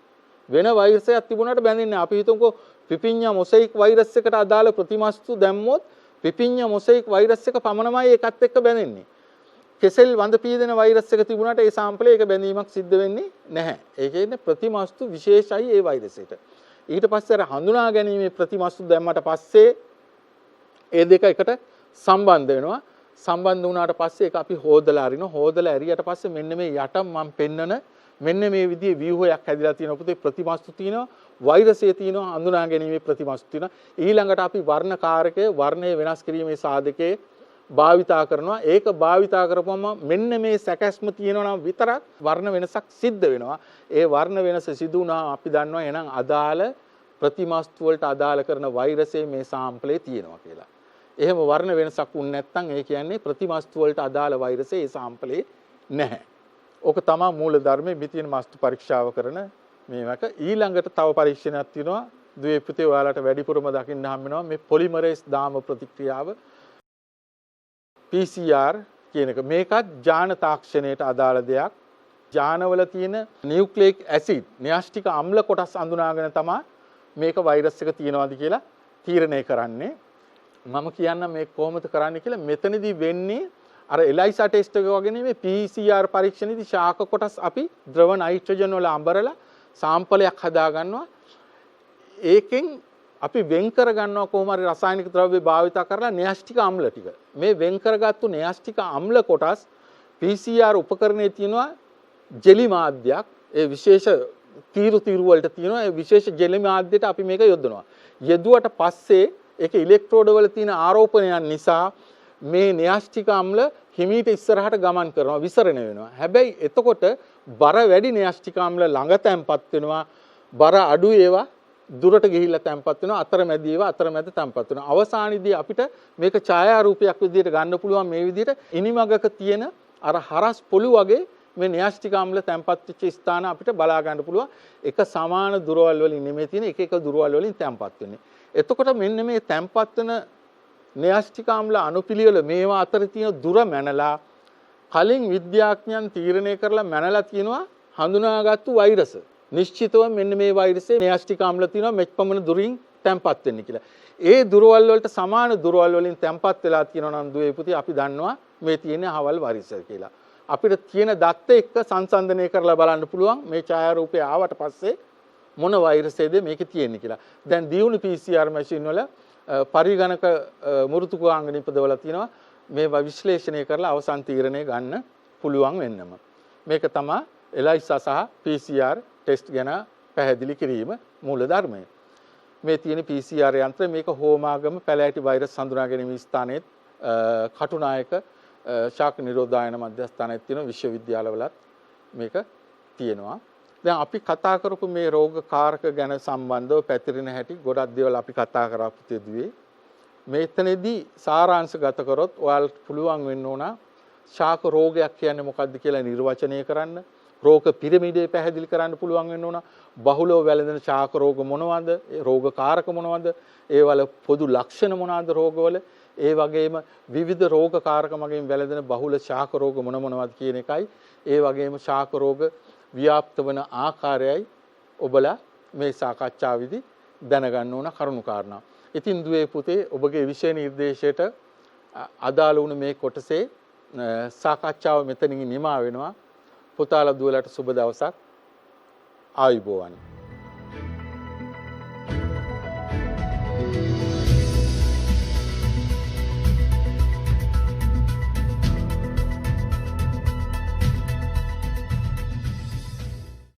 වෙන වෛරසයක් තිබුණාට බැඳෙන්නේ. අපි හිතමුකෝ පිපිඤ්ඤා මොසයික් වෛරස් එකට අදාළ ප්‍රතිමස්තු දැම්මොත් පිපිඤ්ඤා මොසයික් වෛරස් එක පමණමයි ඒකත් එක්ක බැඳෙන්නේ. කෙසෙල් වඳ පීදෙන වෛරස් එක තිබුණාට ඒ සාම්පලේ ඒක බැඳීමක් සිද්ධ වෙන්නේ නැහැ. ඒ කියන්නේ ප්‍රතිමස්තු විශේෂයි ඒ වෛරසයට. ඊට පස්සේ අර හඳුනා ගැනීමේ ප්‍රතිමස්තු දැම්මට පස්සේ ඒ දෙක එකට සම්බන්ධ වෙනවා. සම්බන්ධ වුණාට පස්සේ ඒක අපි හොදලා අරිනවා. හොදලා ඇරියට පස්සේ මෙන්න මේ යට මම පෙන්නන මෙන්න මේ විදිහේ ව්‍යුහයක් හැදිලා තියෙනවා. පුතේ ප්‍රතිමස්තු තියෙනවා, වෛරසය තියෙනවා, හඳුනා ගැනීමේ ප්‍රතිමස්තු තියෙනවා. ඊළඟට අපි වර්ණ කාරකය, වර්ණය වෙනස් කිරීමේ සාධකයේ භාවිතා කරනවා. ඒක භාවිතා කරපුවම මෙන්න මේ සැකැස්ම තියෙනවා නම් විතරක් වර්ණ වෙනසක් සිද්ධ වෙනවා. ඒ වර්ණ වෙනස සිදු වුණාම අපි දන්නවා එහෙනම් අදාළ ප්‍රතිමස්තු වලට අදාළ කරන වෛරසය මේ සාම්පලේ තියෙනවා කියලා. එහෙම වර්ණ වෙනසක් වුනේ නැත්නම් ඒ කියන්නේ ප්‍රතිමස්තු වලට අදාළ වෛරසය ඒ සාම්පලේ නැහැ. ඕක තමයි මූල ධර්මයේ මිතින මස්තු පරීක්ෂාව කරන මේක ඊළඟට තව පරීක්ෂණයක් තියෙනවා දුවේ පුතේ ඔයාලට වැඩිපුරම දකින්න හම් වෙනවා මේ පොලිමරේස් දාම ප්‍රතික්‍රියාව PCR කියන එක. මේකත් ජාන තාක්ෂණයට අදාළ දෙයක්. ජානවල තියෙන නියුක්ලියික් ඇසිඩ් න්‍යෂ්ටික අම්ල කොටස් අඳුනාගෙන තමයි මේක වෛරස් එක තියෙනවද කියලා තීරණය කරන්නේ. මම කියන්නම් මේක කොහොමද කරන්නේ කියලා. මෙතනදී වෙන්නේ අර එලයිසා ටෙස්ට් එක වගේ නෙමෙයි PCR පරීක්ෂණයේදී ශාක කොටස් අපි ද්‍රව නයිට්‍රජන් වල අඹරලා සාම්පලයක් හදා ගන්නවා. ඒකෙන් අපි වෙන් කර ගන්නවා කොහොම හරි රසායනික ද්‍රව්‍ය භාවිත කරලා න්‍යෂ්ටික අම්ල ටික. මේ වෙන් කරගත්තු න්‍යෂ්ටික අම්ල කොටස් PCR උපකරණයේ තියෙනවා ජෙලි මාධ්‍යයක්. ඒ විශේෂ තීරු වලට තියෙනවා. ඒ විශේෂ ජෙලි මාධ්‍යයට අපි මේක යොදනවා. යෙදුවට පස්සේ ඒක ඉලෙක්ට්‍රෝඩ වල තියෙන ආරෝපණයන් නිසා මේ න්‍යෂ්ටික අම්ල හිමීට ඉස්සරහට ගමන් කරනවා විසරණ වෙනවා. හැබැයි එතකොට බර වැඩි න්‍යෂ්ටික අම්ල ළඟ තැම්පත් වෙනවා. බර අඩු ඒවා දුරට ගිහිල්ලා තැම්පත් වෙනවා. අතරමැදි ඒවා අතරමැද තැම්පත් වෙනවා. අවසානයේදී අපිට මේක ඡායාරූපයක් විදිහට ගන්න පුළුවන් මේ විදිහට ඉනිමගක තියෙන අර හරස් පොළු වගේ මේ න්‍යෂ්ටික අම්ල තැම්පත් වෙච්ච ස්ථාන අපිට බලා ගන්න පුළුවන්. එක සමාන දුරවල් වලින් නෙමෙයි තියෙන එක දුරවල් වලින් තැම්පත් වෙන්නේ. එතකොට මෙන්න මේ තැම්පත් වෙන න්‍යෂ්ටික අම්ල අණුපිළිවෙල මේවා අතර තියෙන දුර මැනලා කලින් විද්‍යාඥයන් තීරණය කරලා මැනලා තියෙනවා හඳුනාගත්තු වෛරස. නිශ්චිතව මෙන්න මේ වෛරසයේ න්‍යෂ්ටික අම්ල තියෙනවා මෙච්පමණ දුරින් තැම්පත් වෙන්නේ කියලා. ඒ දුරවල් වලට සමාන දුරවල් වලින් තැම්පත් වෙලා තියෙනවා නම් දුවේ පුතේ අපි දන්නවා මේ තියෙන හවල් වෛරස කියලා. අපිට තියෙන දත්ත එක්ක සංසන්දනය කරලා බලන්න පුළුවන් මේ ඡායාරූපය ආවට පස්සේ මොන වෛරසයේද මේකේ තියෙන්නේ කියලා. දැන් දියුණු PCR මැෂින් වල පරිගණක මෘදුකාංග නිපදවලා තියෙනවා මේවා විශ්ලේෂණය කරලා අවසන් තීරණය ගන්න පුළුවන් වෙන්නම. මේක තමයි එලයිසා සහ PCR ටෙස්ට් ගැන පැහැදිලි කිරීම මූල ධර්මය. මේ තියෙන PCR යන්ත්‍රය මේක හෝමාගම පැලෑටි වෛරස් හඳුනා ගැනීම ස්ථානයේ කටුනායක ශාක නිරෝධායන මධ්‍යස්ථානයේ තියෙන විශ්වවිද්‍යාලවලත් මේක තියෙනවා. දැන් අපි කතා කරපු මේ රෝගකාරක ගැන සම්බන්ධව පැතිරෙන හැටි ගොඩක් දේවල් අපි කතා කරා පුතේදුවේ. මේතනදී සාරාංශගත කරොත් ඔයාලට පුළුවන් වෙන්න ඕන ශාක රෝගයක් කියන්නේ මොකක්ද කියලා නිර්වචනය කරන්න. රෝග පිරමීඩය පැහැදිලි කරන්න පුළුවන් වෙන්න ඕන. බහුලව වැළඳෙන ශාක රෝග මොනවද? රෝගකාරක මොනවද? ඒවල පොදු ලක්ෂණ මොනවාද රෝගවල? ඒ වගේම විවිධ රෝගකාරක මගින් වැළඳෙන බහුල ශාක රෝග මොනවද කියන එකයි. ඒ වගේම ශාක රෝග ව්‍යාප්ත වන ආකාරයයි ඔබලා මේ සාකච්ඡාවේදී දැනගන්න ඕන කරුණු කාරණා. ඉතින් දුවේ පුතේ ඔබගේ විෂය නිර්දේශයට අදාළ වුණ මේ කොටසේ සාකච්ඡාව මෙතනින් නිමා වෙනවා. පුතාලා දුවලට සුබ දවසක් ආයුබෝවන්.